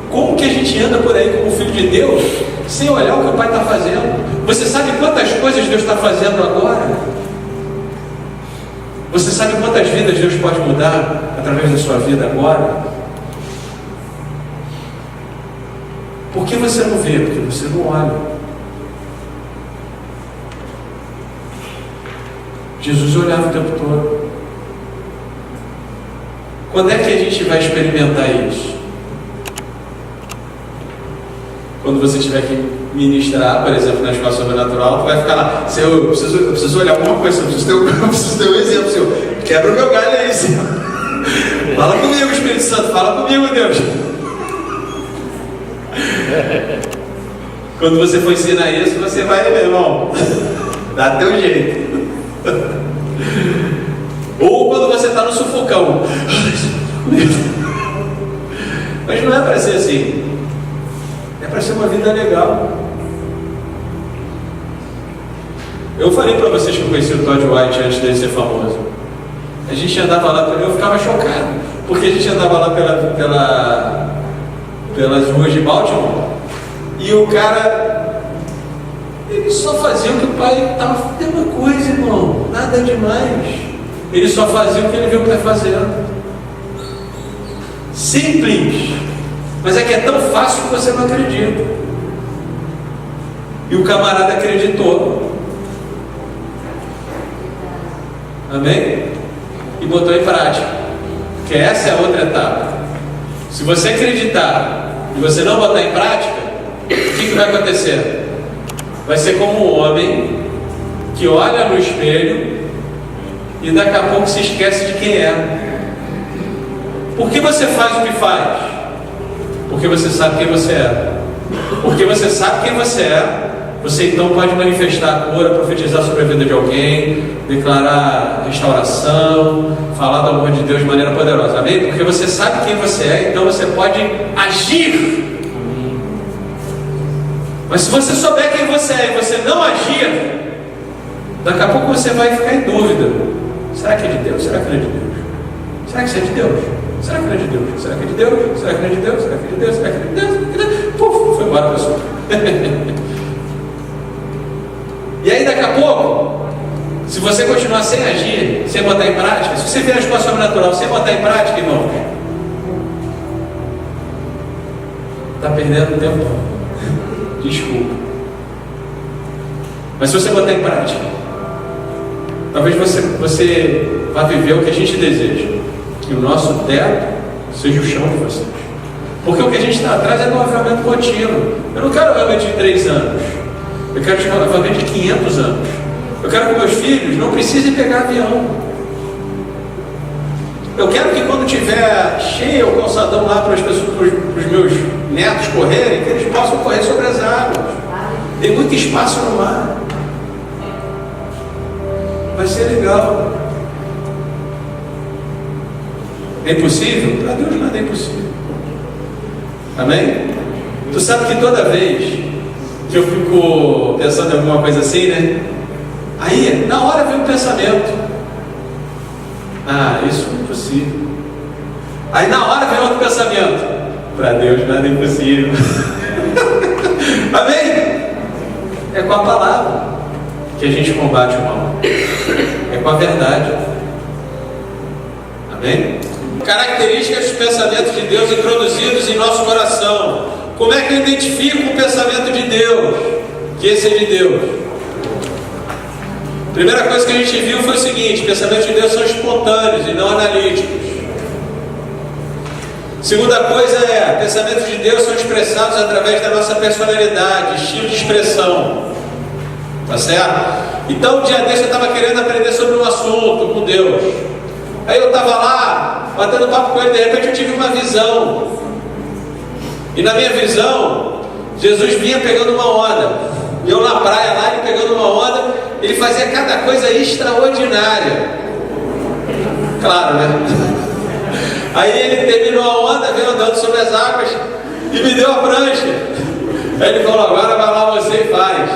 Como que a gente anda por aí como filho de Deus sem olhar o que o Pai está fazendo? Você sabe quantas coisas Deus está fazendo agora? Você sabe quantas vidas Deus pode mudar através da sua vida agora? Por que você não vê? Porque você não olha. Jesus olhava o tempo todo. Quando é que a gente vai experimentar isso? Quando você tiver que ministrar, por exemplo, na escola sobrenatural, tu vai ficar lá, Senhor, eu preciso olhar alguma coisa, eu preciso ter um exemplo, Senhor. Quebra o meu galho aí, Senhor. Fala comigo, Espírito Santo, fala comigo, Deus. Quando você for ensinar isso, você vai, meu irmão, dá teu jeito. Ou quando você está no sufocão. Mas não é para ser assim. É para ser uma vida legal. Eu falei para vocês que eu conheci o Todd White antes dele ser famoso. A gente andava lá, eu ficava chocado, porque a gente andava lá pelas ruas de Baltimore, e o cara, ele só fazia o que o pai estava fazendo. Uma coisa, irmão, nada demais. Ele só fazia o que ele viu o pai fazendo. Simples. Mas é que é tão fácil que você não acredita. E o camarada acreditou. Amém? E botou em prática. Que essa é a outra etapa. Se você acreditar e você não botar em prática, o que vai acontecer? Vai ser como um homem que olha no espelho e daqui a pouco se esquece de quem é. Por que você faz o que faz? Porque você sabe quem você é. Porque você sabe quem você é, você então pode manifestar a cura, profetizar sobre a vida de alguém, declarar restauração, falar do amor de Deus de maneira poderosa. Amém? Porque você sabe quem você é, então você pode agir. Mas se você souber quem você é e você não agir, daqui a pouco você vai ficar em dúvida. Será que é de Deus? Será que não é de Deus? Será que isso é de Deus? Será que não é de Deus? Será que é de Deus? Será que não é de Deus? Será que é de Deus? Será que é de Deus? Puf, foi embora a pessoa. E aí daqui a pouco, se você continuar sem agir, sem botar em prática, se você vier a resposta sobrenatural, sem botar em prática, irmãos, está perdendo tempo. Desculpa. Mas se você botar em prática, talvez você vá viver o que a gente deseja, que o nosso teto seja o chão de vocês. Porque o que a gente está atrás é do avivamento contínuo. Eu não quero avivamento de 3 anos. Eu quero um avivamento de 500 anos. Eu quero que meus filhos não precisem pegar avião. Eu quero que quando tiver cheio o calçadão lá para os meus netos correrem, que eles possam correr sobre as águas. Tem muito espaço no mar. Vai ser legal. É impossível? Para Deus nada é impossível. Amém? Tu sabe que toda vez que eu fico pensando em alguma coisa assim, né? Aí, na hora vem um pensamento. Ah, isso é impossível. Aí na hora vem outro pensamento. Para Deus nada é impossível. Amém? É com a palavra que a gente combate o mal. É com a verdade. Amém? Características dos pensamentos de Deus introduzidos em nosso coração. Como é que eu identifico o pensamento de Deus? Que esse é de Deus. Primeira coisa que a gente viu foi o seguinte: pensamentos de Deus são espontâneos e não analíticos. Segunda coisa é, pensamentos de Deus são expressados através da nossa personalidade, estilo de expressão. Tá certo? Então, um dia desse eu estava querendo aprender sobre um assunto com Deus. Aí eu estava lá, batendo papo com ele, de repente eu tive uma visão. E na minha visão, Jesus vinha pegando uma onda. E eu na praia lá, ele pegando uma onda, ele fazia cada coisa extraordinária. Claro, né? Aí ele terminou a onda, veio andando sobre as águas e me deu a prancha. Aí ele falou: agora vai lá você e faz.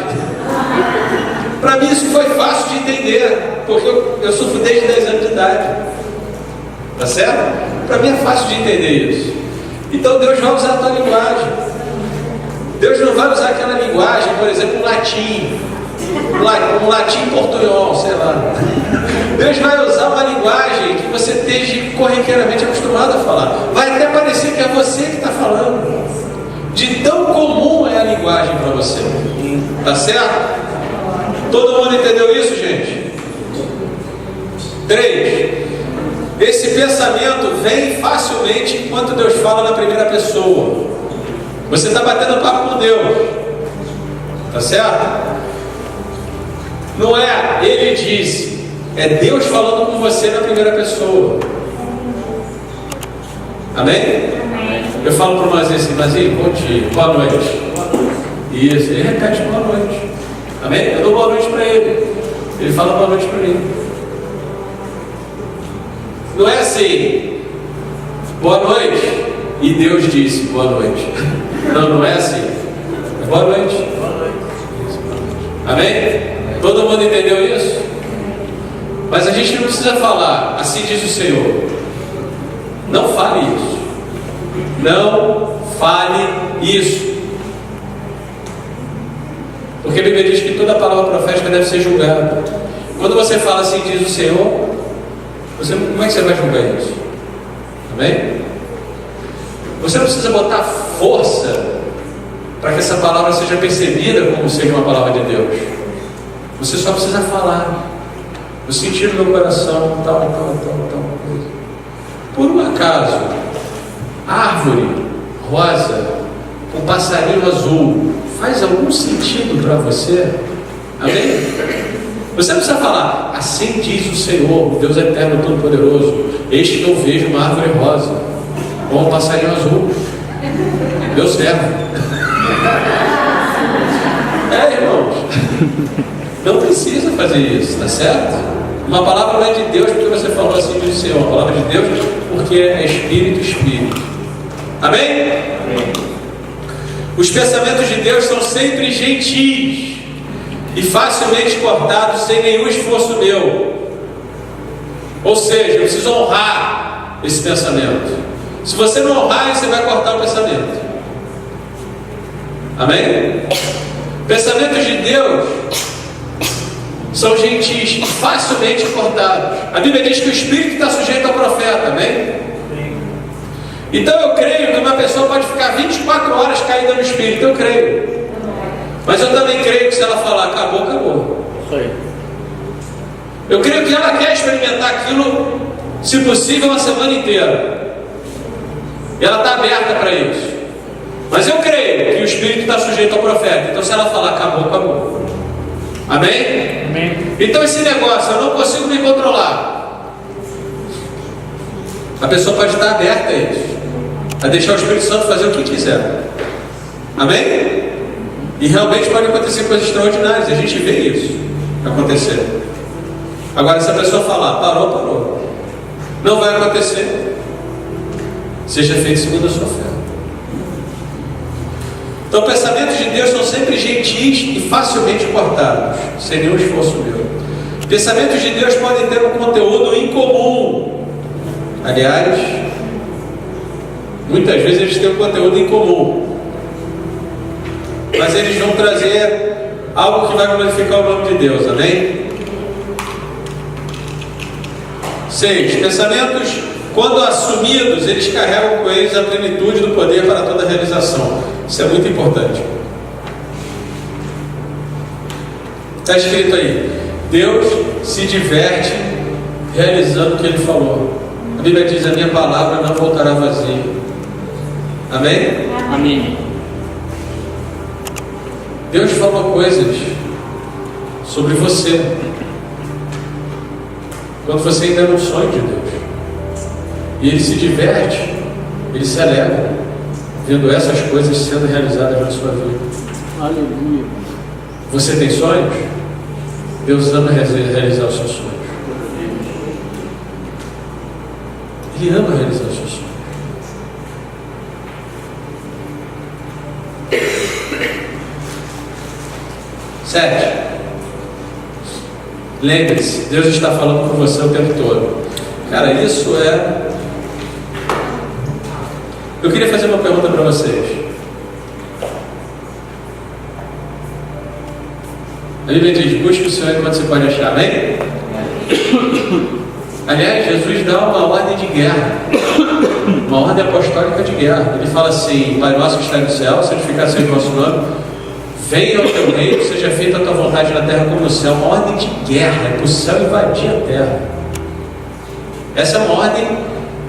Para mim isso foi fácil de entender, porque eu sofro desde 10 anos de idade. Tá certo? Para mim é fácil de entender isso. Então Deus vai usar a tua linguagem. Deus não vai usar aquela linguagem, por exemplo, um latim portunhol, sei lá. Deus vai usar uma linguagem que você esteja corriqueiramente acostumado a falar. Vai até parecer que é você que está falando. De tão comum é a linguagem para você. Tá certo? Todo mundo entendeu isso, gente? 3. Esse pensamento vem facilmente enquanto Deus fala na primeira pessoa. Você está batendo papo com Deus. Tá certo? Não é ele disse, é Deus falando com você na primeira pessoa. Amém? Eu falo para o Mazinho assim: Mazinho, bom dia, boa noite. Isso, ele repete boa noite. Amém? Eu dou boa noite para ele. Ele fala boa noite para mim. Não é assim, boa noite, e Deus disse boa noite. Não é assim. É boa noite. Amém? Todo mundo entendeu isso? Mas a gente não precisa falar, assim diz o Senhor. Não fale isso. Não fale isso. Porque a Bíblia diz que toda palavra profética deve ser julgada. Quando você fala assim diz o Senhor, como é que você vai julgar isso? Amém? Você não precisa botar força para que essa palavra seja percebida como seja uma palavra de Deus. Você só precisa falar. Eu senti no meu coração tal coisa. Por um acaso, árvore rosa, um passarinho azul, faz algum sentido para você? Amém? Você não precisa falar, assim diz o Senhor, Deus eterno, todo-poderoso, eis que eu vejo uma árvore rosa, ou um passarinho azul. Deu certo. Irmãos, não precisa fazer isso, tá certo? Uma palavra não é de Deus porque você falou assim diz o Senhor, uma palavra de Deus porque é Espírito. Amém? Amém. Os pensamentos de Deus são sempre gentis e facilmente cortados sem nenhum esforço meu. Ou seja, eu preciso honrar esse pensamento. Se você não honrar, você vai cortar o pensamento. Amém? Pensamentos de Deus são gentis e facilmente cortados. A Bíblia diz que o Espírito está sujeito ao profeta. Amém? Então eu creio que uma pessoa pode ficar 24 horas caída no Espírito. Eu creio. Mas eu também creio que se ela falar acabou, acabou. Isso aí. Eu creio que ela quer experimentar aquilo, se possível, uma semana inteira. E ela está aberta para isso. Mas eu creio que o Espírito está sujeito ao profeta. Então se ela falar acabou, acabou. Amém? Amém. Então esse negócio, eu não consigo me controlar. A pessoa pode estar aberta a isso, a deixar o Espírito Santo fazer o que quiser. Amém? E realmente pode acontecer coisas extraordinárias. A gente vê isso acontecer. Agora se a pessoa falar, parou, não vai acontecer. Seja feito segundo a sua fé. Então, pensamentos de Deus são sempre gentis e facilmente cortados, sem nenhum esforço meu. Pensamentos de Deus podem ter um conteúdo incomum. Aliás, muitas vezes eles têm um conteúdo incomum, mas eles vão trazer algo que vai glorificar o nome de Deus. Amém? 6. Pensamentos, quando assumidos, eles carregam com eles a plenitude do poder para toda a realização. Isso é muito importante. Está escrito aí: Deus se diverte realizando o que Ele falou. A Bíblia diz: a minha palavra não voltará vazia. Amém? Amém. Deus falou coisas sobre você quando você ainda era um sonho de Deus. E Ele se diverte, Ele se alegra vendo essas coisas sendo realizadas na sua vida. Aleluia. Você tem sonhos? Deus ama realizar os seus sonhos. Ele ama realizar os seus sonhos. Sete. Lembre-se, Deus está falando com você o tempo todo. Cara, isso é... Eu queria fazer uma pergunta para vocês. A Bíblia diz: busque o Senhor enquanto você pode achar. Amém? Aliás, Jesus dá uma ordem de guerra, uma ordem apostólica de guerra. Ele fala assim: Pai nosso que está no céu, santificado seja o vosso nome, venha o teu reino, seja feita a tua vontade na terra como no céu. Uma ordem de guerra, é para o céu invadir a terra. Essa é uma ordem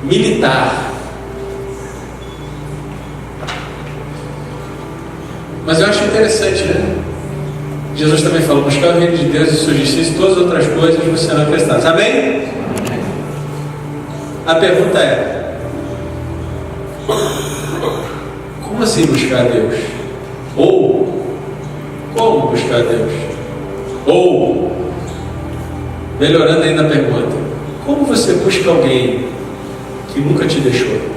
militar. Mas eu acho interessante, né? Jesus também falou: buscar o reino de Deus e sua justiça, e todas as outras coisas você não acrescentar. Amém? A pergunta é: como assim buscar Deus? Ou como buscar Deus? Ou, melhorando ainda a pergunta, como você busca alguém que nunca te deixou?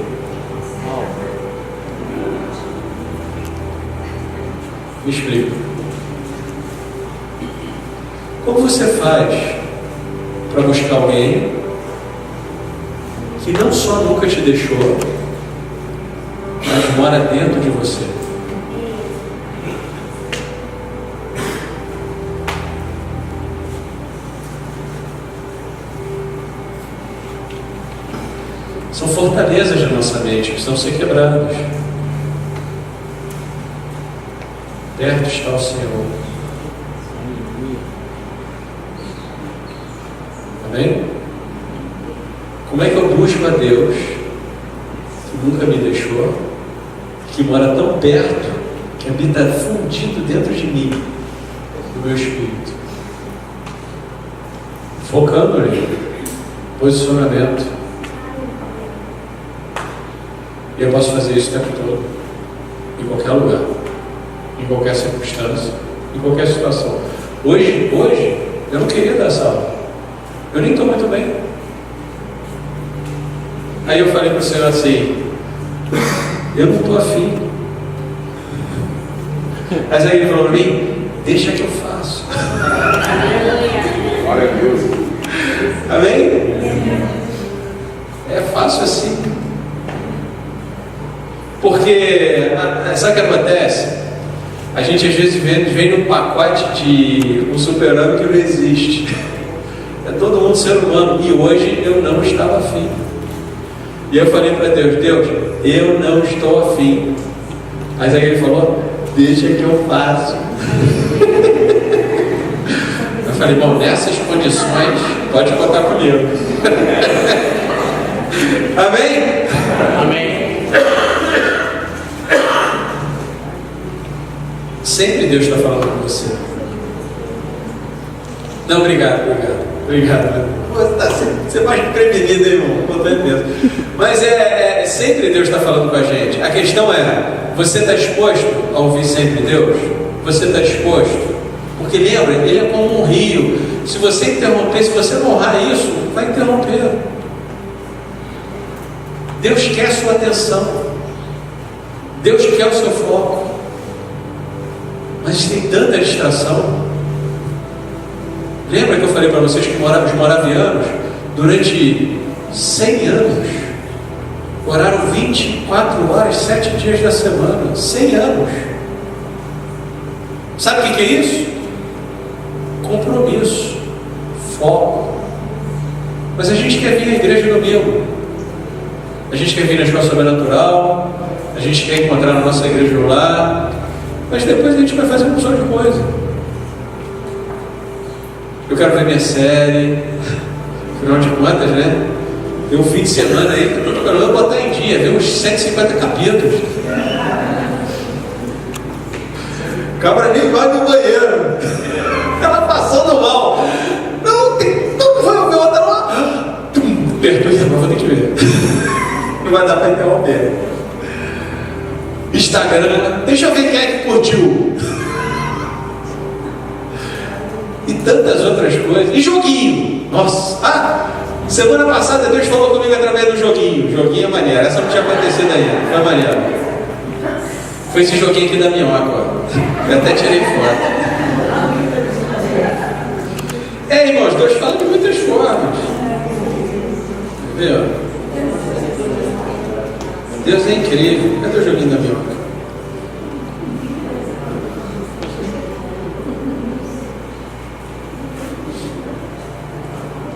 Me explico. Como você faz para buscar alguém que não só nunca te deixou, mas mora dentro de você? São fortalezas da nossa mente que precisam ser quebradas. Perto está o Senhor. Amém? Como é que eu busco a Deus, que nunca me deixou, que mora tão perto, que habita fundido dentro de mim, do meu espírito? Focando nele. Posicionamento. E eu posso fazer isso o tempo todo, em qualquer lugar, em qualquer circunstância, em qualquer situação. Hoje, eu não queria dar essa aula. Eu nem estou muito bem. Aí eu falei para o Senhor assim: eu não estou afim. Mas aí ele falou para mim: deixa que eu faço. Glória a Deus. Amém? É fácil assim. Porque, sabe o que acontece? A gente às vezes vem num pacote de um super-homem que não existe. É todo mundo ser humano. E hoje eu não estava afim. E eu falei para Deus: Deus, eu não estou afim. Mas aí ele falou: deixa que eu faço. Eu falei: bom, nessas condições, pode contar comigo. Amém? Amém. Sempre Deus está falando com você. Não, obrigado. Você é mais prevenido, hein, irmão? Com certeza. Mas sempre Deus está falando com a gente. A questão é: você está disposto a ouvir sempre Deus? Você está disposto? Porque lembra, Ele é como um rio. Se você interromper, se você não honrar isso, vai interromper. Deus quer a sua atenção. Deus quer o seu foco. Mas tem tanta distração. Lembra que eu falei para vocês que os moravianos, durante 100 anos, oraram 24 horas, 7 dias da semana? 100 anos. Sabe o que é isso? Compromisso, foco. Mas a gente quer vir à igreja domingo. A gente quer vir na escola sobrenatural. A gente quer encontrar na nossa igreja no lar. Mas depois a gente vai fazer um monte de coisa. Eu quero ver minha série. Afinal de contas, né? Tem um fim de semana aí que eu estou querendo botar em dia, ver uns 150 capítulos. Cabra nem vai no banheiro. Ela passando mal. Não vou ver outra lá. Pergunta, mas vou ter que ver. Não vai dar para interromper. Instagram, deixa eu ver quem é que curtiu. E tantas outras coisas. E joguinho. Nossa. Semana passada Deus falou comigo através do joguinho. Joguinho é maneiro. Essa não tinha acontecido ainda. Foi maneiro. Foi esse joguinho aqui da minhoca, ó. Eu até tirei foto. Irmãos, Deus fala de muitas formas. Viu? Deus é incrível. Cadê o joguinho da minhoca?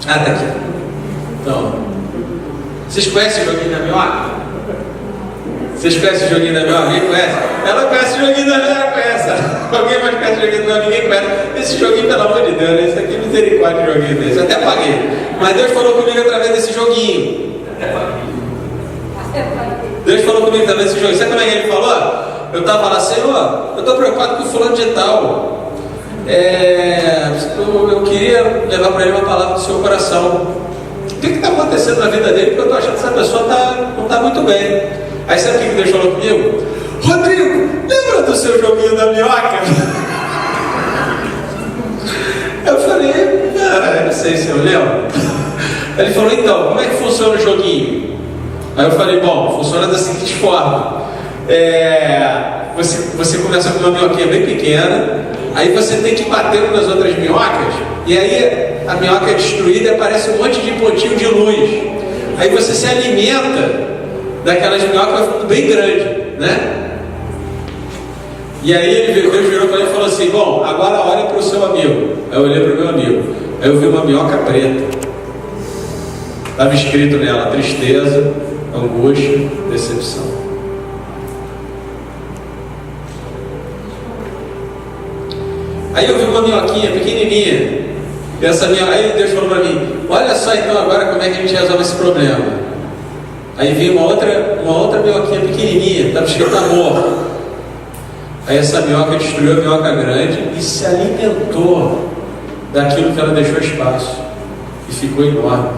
Tá aqui. Então, vocês conhecem o joguinho da minhoca? Vocês conhecem o joguinho da minhoca? Ninguém conhece? Ela conhece o joguinho da minhoca, conhece. Alguém mais conhece o joguinho da minhoca? Ninguém conhece. Esse joguinho, pelo amor de Deus, né? Isso aqui é misericórdia de joguinho desse. Eu até paguei. Mas Deus falou comigo através desse joguinho. Deus falou comigo através desse joguinho. Sabe como é que ele falou? Eu estava lá: Senhor, eu estou preocupado com o fulano de tal. Eu queria levar para ele uma palavra do seu coração. O que está acontecendo na vida dele? Porque eu estou achando que essa pessoa não está muito bem. Aí sabe o que Deus falou comigo? Rodrigo, lembra do seu joguinho da minhoca? Eu falei: eu não sei se eu lembro. Ele falou: então, como é que funciona o joguinho? Aí eu falei: bom, funciona da seguinte forma. Você começa com uma minhoquinha bem pequena. Aí você tem que bater nas outras minhocas. E aí a minhoca é destruída e aparece um monte de pontinho de luz. Aí você se alimenta daquelas minhocas, vai ficando bem grande, né? E aí Deus virou para ele e falou assim: bom, agora olha para o seu amigo. Aí eu olhei para o meu amigo. Aí eu vi uma minhoca preta. Estava escrito nela: tristeza, angústia, decepção. Aí eu vi uma minhoquinha pequenininha. Aí Deus falou para mim: olha só então agora como é que a gente resolve esse problema. Aí veio uma outra minhoquinha pequenininha, estava escrito amor. Aí essa minhoca destruiu a minhoca grande e se alimentou daquilo que ela deixou espaço e ficou enorme.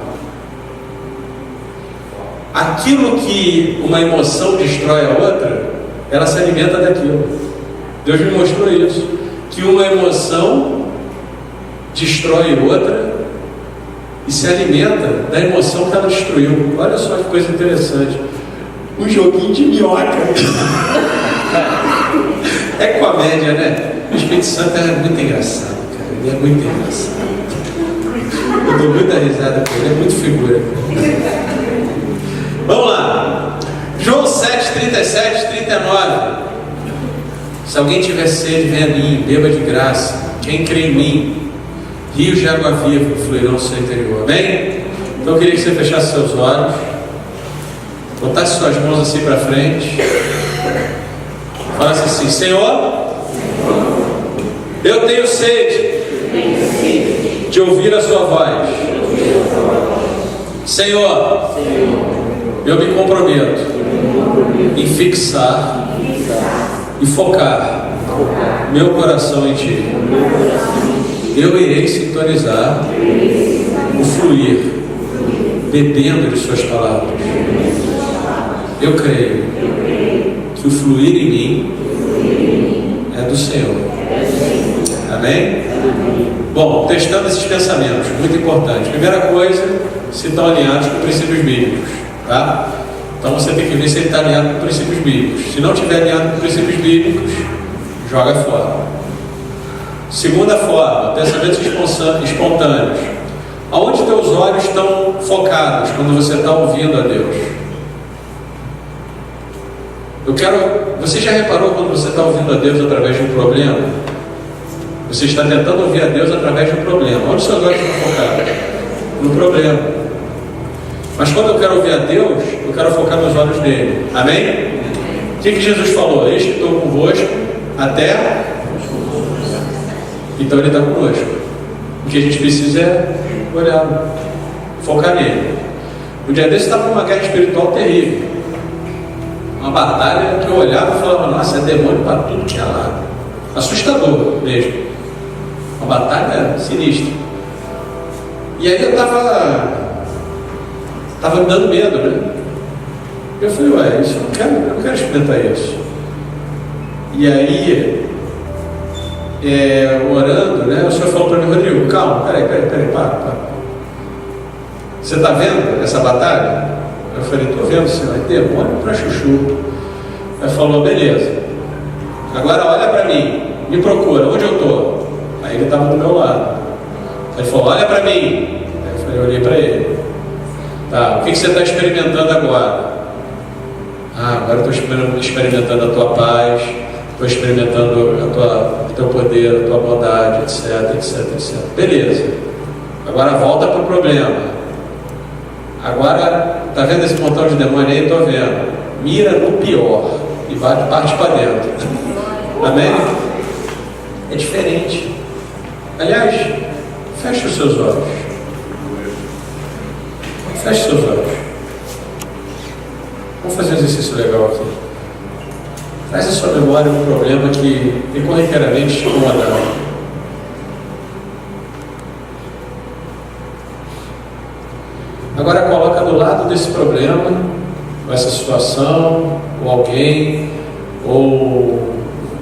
Aquilo que uma emoção destrói a outra, ela se alimenta daquilo. Deus me mostrou isso, que uma emoção destrói outra e se alimenta da emoção que ela destruiu. Olha só que coisa interessante. Um joguinho de minhoca. É comédia, né? O Espírito Santo é muito engraçado, cara. Ele é muito engraçado. Eu dou muita risada com ele, é muito figura. Vamos lá. João 7, 37, 39. Se alguém tiver sede, venha a mim, beba de graça. Quem crê em mim, rios de água viva fluirão no seu interior. Amém? Então eu queria que você fechasse seus olhos, botasse suas mãos assim para frente, falasse assim: Senhor, eu tenho sede de ouvir a sua voz. Senhor, eu me comprometo em fixar e focar meu coração em Ti. Eu irei sintonizar o fluir, bebendo de Suas palavras. Eu creio que o fluir em mim é do Senhor. Amém? Bom, testando esses pensamentos, muito importante. Primeira coisa, se estão alinhados com princípios bíblicos, tá? Então você tem que ver se ele está alinhado com princípios bíblicos. Se não estiver alinhado com princípios bíblicos, joga fora. Segunda forma, pensamentos espontâneos. Aonde teus olhos estão focados quando você está ouvindo a Deus? Você já reparou quando você está ouvindo a Deus através de um problema? Você está tentando ouvir a Deus através de um problema. Onde seus olhos estão focados? No problema. Mas quando eu quero ouvir a Deus, eu quero focar meus olhos nele. Amém? O que Jesus falou? Eis que estou convosco até... Então ele está conosco. O que a gente precisa é olhar, focar nele. O dia desse estava numa guerra espiritual terrível. Uma batalha que eu olhava e falava: nossa, é demônio para tudo que é lado. Assustador mesmo. Uma batalha sinistra. E aí eu estava me dando medo, né? Eu falei: ué, isso eu não quero experimentar isso. E aí, orando, né? O Senhor falou para mim: Rodrigo, calma, peraí, para. Você está vendo essa batalha? Eu falei: estou vendo, Senhor, é demônio para chuchu. Aí falou: beleza, agora olha para mim, me procura, onde eu estou? Aí ele estava do meu lado. Ele falou: olha para mim. Aí eu falei: olhei para ele. Tá, o que você está experimentando agora? Agora eu estou experimentando a tua paz, estou experimentando o teu poder, a tua bondade, etc. Beleza, agora volta para o problema. Agora, está vendo esse montão de demônio aí? Estou vendo. Mira no pior e parte para dentro. Amém? É diferente. Aliás, feche os seus olhos. Feche seus olhos. Vamos fazer um exercício legal aqui. Traz à sua memória um problema que tem corriqueiramente te incomodado. Agora coloca do lado desse problema, ou essa situação, ou alguém, ou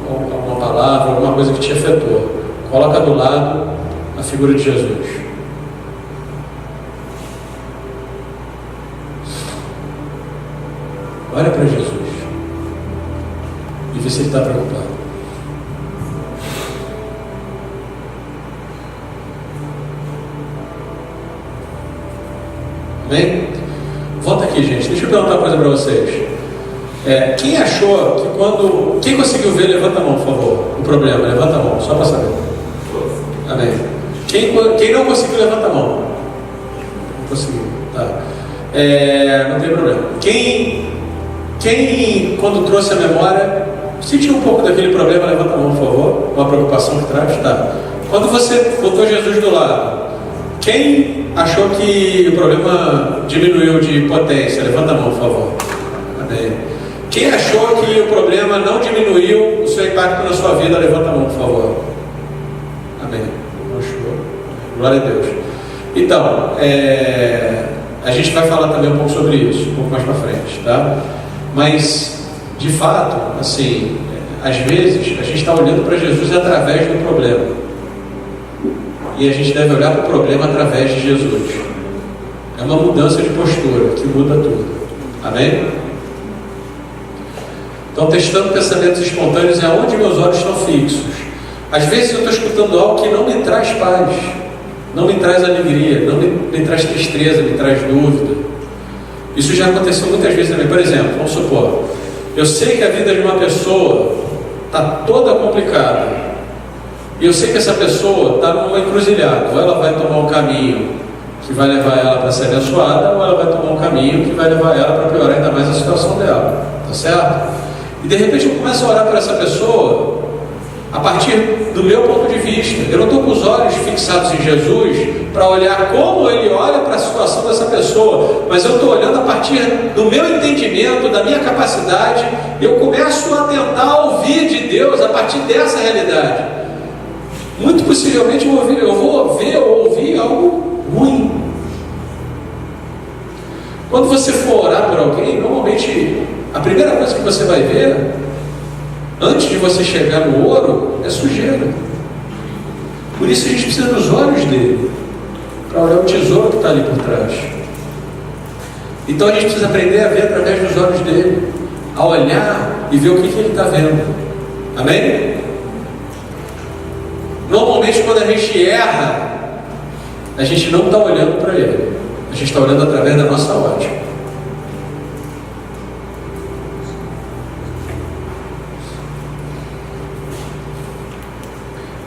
alguma palavra, alguma coisa que te afetou. Coloca do lado a figura de Jesus. Olha para Jesus e vê se ele está preocupado. Amém? Volta aqui, gente. Deixa eu perguntar uma coisa para vocês. Quem achou que quando... Quem conseguiu ver, levanta a mão, por favor. O problema, levanta a mão, só para saber. Amém. Quem não conseguiu, levanta a mão. Não conseguiu. Tá. Não tem problema. Quem quando trouxe a memória, sentiu um pouco daquele problema, levanta a mão, por favor. Uma preocupação que traz, tá? Quando você botou Jesus do lado, quem achou que o problema diminuiu de potência? Levanta a mão, por favor. Amém. Quem achou que o problema não diminuiu o seu impacto na sua vida? Levanta a mão, por favor. Amém. Glória a Deus. Então, a gente vai falar também um pouco sobre isso, um pouco mais para frente, tá? Mas, de fato, assim, às vezes a gente está olhando para Jesus através do problema. E a gente deve olhar para o problema através de Jesus. É uma mudança de postura que muda tudo. Amém? Então, testando pensamentos espontâneos é onde meus olhos estão fixos. Às vezes eu estou escutando algo que não me traz paz, não me traz alegria, não me traz tristeza, me traz dúvida. Isso já aconteceu muitas vezes também. Por exemplo, vamos supor, eu sei que a vida de uma pessoa está toda complicada. E eu sei que essa pessoa está numa encruzilhada. Ou ela vai tomar um caminho que vai levar ela para ser abençoada, ou ela vai tomar um caminho que vai levar ela para piorar ainda mais a situação dela. Tá certo? E de repente eu começo a orar por essa pessoa a partir do meu ponto de vista. Eu não estou com os olhos fixados em Jesus para olhar como Ele olha para a situação dessa pessoa, mas eu estou olhando a partir do meu entendimento, da minha capacidade. Eu começo a tentar ouvir de Deus a partir dessa realidade. Muito possivelmente eu vou ver ou ouvir algo ruim. Quando você for orar por alguém, normalmente a primeira coisa que você vai ver, antes de você chegar no ouro, é sujeira. Por isso a gente precisa dos olhos dele, para olhar o tesouro que está ali por trás. Então a gente precisa aprender a ver através dos olhos dele, a olhar e ver o que ele está vendo. Amém? Normalmente quando a gente erra, a gente não está olhando para ele, a gente está olhando através da nossa ótica.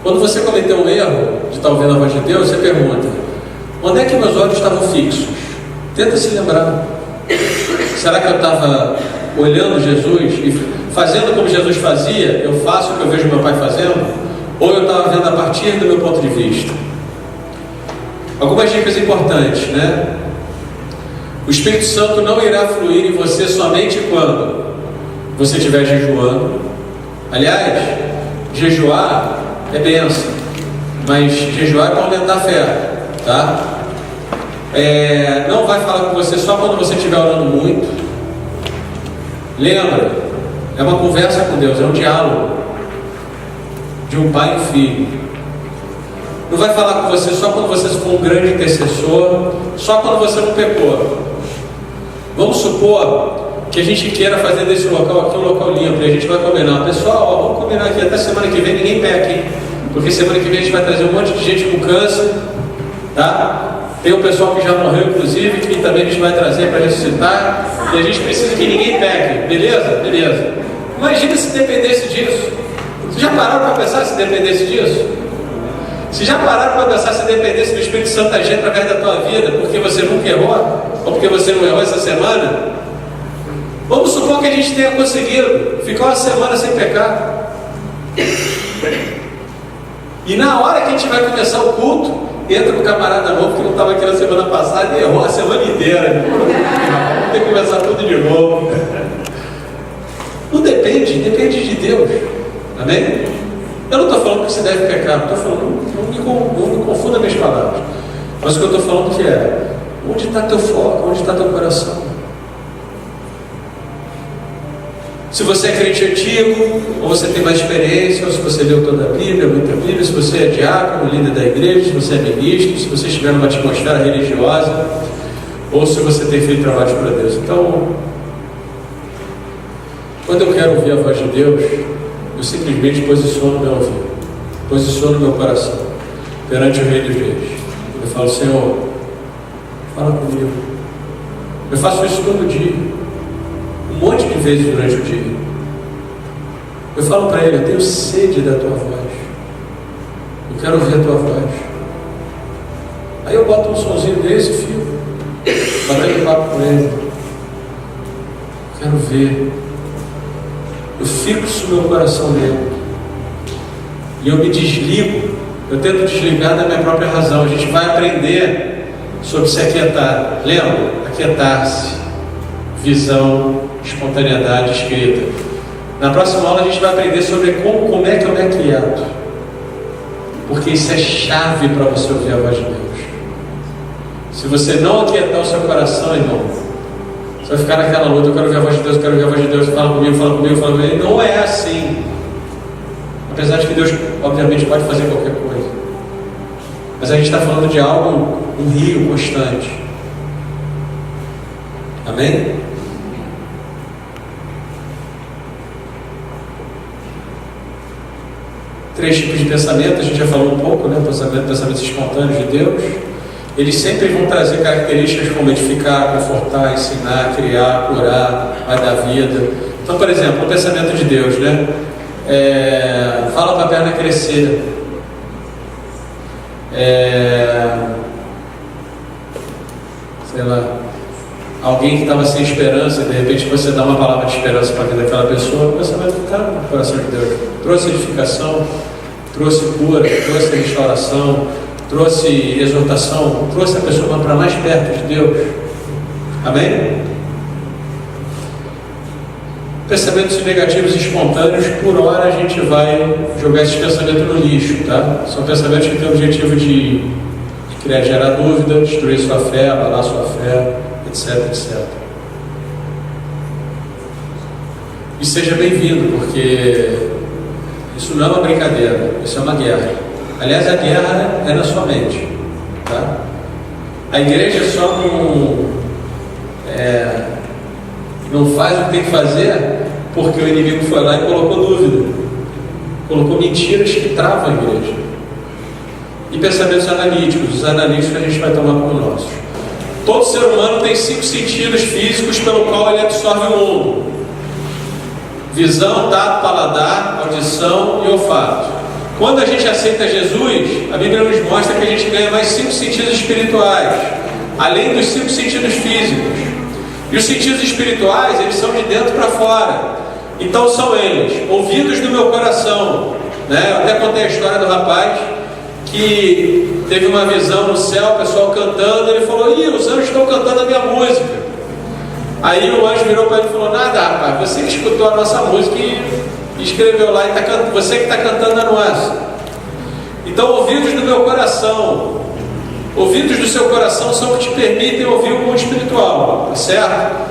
Quando você cometeu um erro de estar ouvindo a voz de Deus, você pergunta: onde é que meus olhos estavam fixos? Tenta se lembrar. Será que eu estava olhando Jesus e fazendo como Jesus fazia? Eu faço o que eu vejo meu pai fazendo? Ou eu estava vendo a partir do meu ponto de vista? Algumas dicas importantes, né? O Espírito Santo não irá fluir em você somente quando você estiver jejuando. Aliás, jejuar é bênção, mas jejuar é para aumentar a fé, tá? Não vai falar com você só quando você estiver orando muito. Lembra, é uma conversa com Deus, é um diálogo de um pai e um filho. Não vai falar com você só quando você for um grande intercessor, só quando você não pecou. Vamos supor que a gente queira fazer desse local aqui um local limpo, e a gente vai combinar: pessoal, vamos combinar aqui até semana que vem ninguém peca, hein? Porque semana que vem a gente vai trazer um monte de gente com câncer, tá? Tem um pessoal que já morreu, inclusive, que também a gente vai trazer para ressuscitar, e a gente precisa que ninguém peque, beleza? Beleza. Imagina se dependesse disso. Vocês já pararam para pensar se dependesse disso? Vocês já pararam para pensar se dependesse do Espírito Santo agir através da tua vida, porque você nunca errou, ou porque você não errou essa semana? Vamos supor que a gente tenha conseguido ficar uma semana sem pecar, e na hora que a gente vai começar o culto, entra um camarada novo que não estava aqui na semana passada e errou a semana inteira. Vamos ter que começar tudo de novo. Não depende de Deus. Amém? Eu não estou falando que você deve pecar, não estou falando, não me confunda minhas palavras. Mas o que eu estou falando que é: onde está teu foco, onde está teu coração? Se você é crente antigo, ou você tem mais experiência, ou se você leu toda a Bíblia, muita Bíblia, se você é diácono, líder da igreja, se você é ministro, se você estiver numa atmosfera religiosa, ou se você tem feito trabalhos para Deus. Então, quando eu quero ouvir a voz de Deus, eu simplesmente posiciono meu ouvido, posiciono meu coração perante o Rei dos Reis. Eu falo: Senhor, fala comigo. Eu faço isso todo dia, um monte de vezes durante o dia. Eu falo para Ele: eu tenho sede da Tua voz, eu quero ouvir a Tua voz. Aí eu boto um sonzinho desse, filho, batendo papo com Ele. Quero ver. Eu fixo meu coração nele. E eu me desligo. Eu tento desligar da minha própria razão. A gente vai aprender sobre se aquietar. Lembra? Aquietar-se. Visão, espontaneidade, escrita. Na próxima aula a gente vai aprender sobre como é que eu me aquieto. Porque isso é chave para você ouvir a voz de Deus. Se você não aquietar o seu coração, irmão, você vai ficar naquela luta, eu quero ouvir a voz de Deus, eu quero ouvir a voz de Deus, fala comigo, fala comigo, fala comigo. Não é assim. Apesar de que Deus, obviamente, pode fazer qualquer coisa. Mas a gente está falando de algo, um rio constante. Amém? Três tipos de pensamento, a gente já falou um pouco, né? Pensamentos espontâneos de Deus. Eles sempre vão trazer características como edificar, confortar, ensinar, criar, curar, vai dar vida. Então, por exemplo, o pensamento de Deus, né? Fala para a perna crescer. Sei lá, alguém que estava sem esperança, de repente você dá uma palavra de esperança para a vida daquela pessoa, o pensamento está no coração de Deus. Trouxe edificação, trouxe cura, trouxe restauração, trouxe exortação, trouxe a pessoa para mais perto de Deus. Amém? Pensamentos negativos e espontâneos, por hora a gente vai jogar esses pensamentos no lixo, tá? São pensamentos que têm o objetivo de gerar dúvida, destruir sua fé, abalar sua fé, etc, etc. E seja bem-vindo, porque isso não é uma brincadeira, isso é uma guerra. Aliás, a guerra é na sua mente, tá? A igreja só não faz o que tem que fazer porque o inimigo foi lá e colocou dúvida, colocou mentiras que travam a igreja. E pensamentos analíticos, os analíticos a gente vai tomar como nossos. Todo ser humano tem 5 sentidos físicos pelo qual ele absorve o mundo: visão, tato, paladar, audição e olfato. Quando a gente aceita Jesus, a Bíblia nos mostra que a gente ganha mais 5 sentidos espirituais, além dos 5 sentidos físicos. E os sentidos espirituais, eles são de dentro para fora. Então são eles: ouvidos do meu coração, né? Eu até contei a história do rapaz que teve uma visão no céu, o pessoal cantando, ele falou: ih, os anjos estão cantando a minha música. Aí o anjo virou para ele e falou: nada, rapaz, você que escutou a nossa música e escreveu lá, e você que está cantando a nossa. Então, ouvidos do meu coração, ouvidos do seu coração são o que te permitem ouvir o mundo espiritual, tá certo?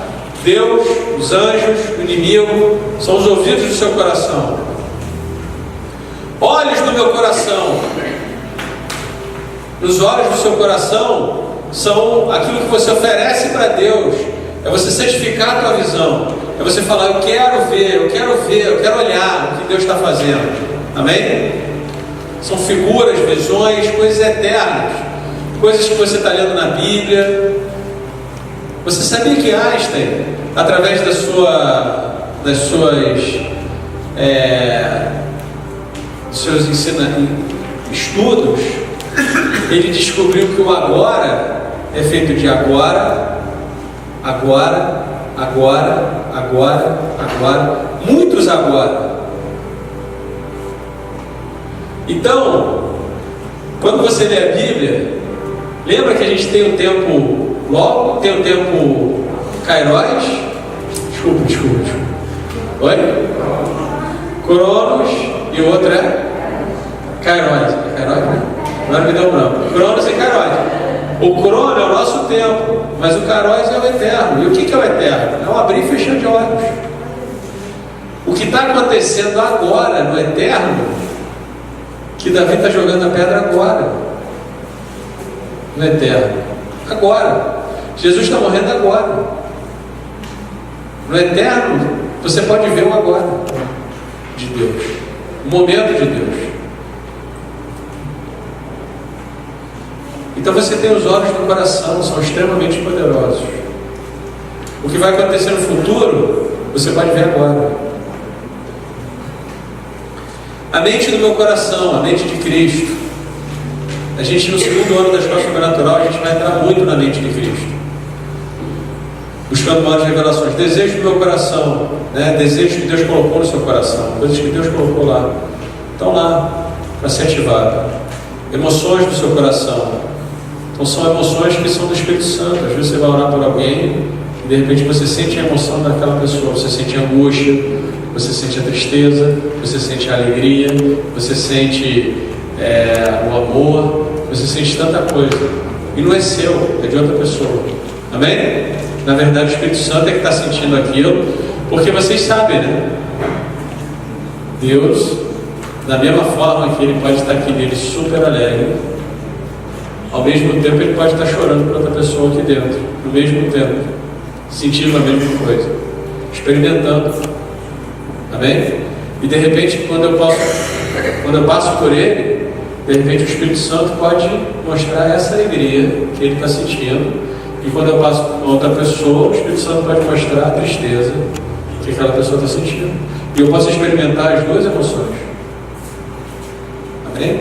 Deus, os anjos, o inimigo, são os ouvidos do seu coração. Olhos do meu coração. Os olhos do seu coração são aquilo que você oferece para Deus. É você certificar a tua visão. É você falar: eu quero ver, eu quero olhar o que Deus está fazendo. Amém? São figuras, visões, coisas eternas, coisas que você está lendo na Bíblia. Você sabia que Einstein, através dos seus estudos, ele descobriu que o agora é feito de agora, muitos agora. Então, quando você lê a Bíblia, lembra que a gente tem o tempo logo, tem o tempo kairos? Desculpa. Oi? Cronos e o outro é kairos. Kairos, né? Agora me deu um branco. Cronos e kairos. O crono é o nosso tempo, mas o kairos é o eterno. E o que é o eterno? É um abrir e fechar de olhos. O que está acontecendo agora no eterno, que Davi está jogando a pedra agora, no eterno, agora. Jesus está morrendo agora. No eterno, você pode ver o agora de Deus, o momento de Deus. Então você tem os olhos do coração, são extremamente poderosos. O que vai acontecer no futuro, você pode ver agora. A mente do meu coração, a mente de Cristo. A gente, no segundo ano da escola sobrenatural, a gente vai entrar muito na mente de Cristo. buscando maiores revelações. Desejos do meu coração, né? Desejos que Deus colocou no seu coração, coisas que Deus colocou lá, estão lá para ser ativadas. Emoções do seu coração. Então são emoções que são do Espírito Santo. Às vezes você vai orar por alguém e de repente você sente a emoção daquela pessoa, você sente a angústia, você sente a tristeza, você sente a alegria, você sente o amor, você sente tanta coisa. E não é seu, é de outra pessoa. Amém? Na verdade o Espírito Santo é que está sentindo aquilo, porque vocês sabem, né? Deus, da mesma forma que Ele pode estar aqui nele super alegre, ao mesmo tempo Ele pode estar chorando por outra pessoa aqui dentro, no mesmo tempo, sentindo a mesma coisa, experimentando. Amém? E de repente, quando eu passo por Ele, de repente o Espírito Santo pode mostrar essa alegria que Ele está sentindo. E quando eu passo por outra pessoa, o Espírito Santo pode mostrar a tristeza que aquela pessoa está sentindo. E eu posso experimentar as duas emoções. Amém?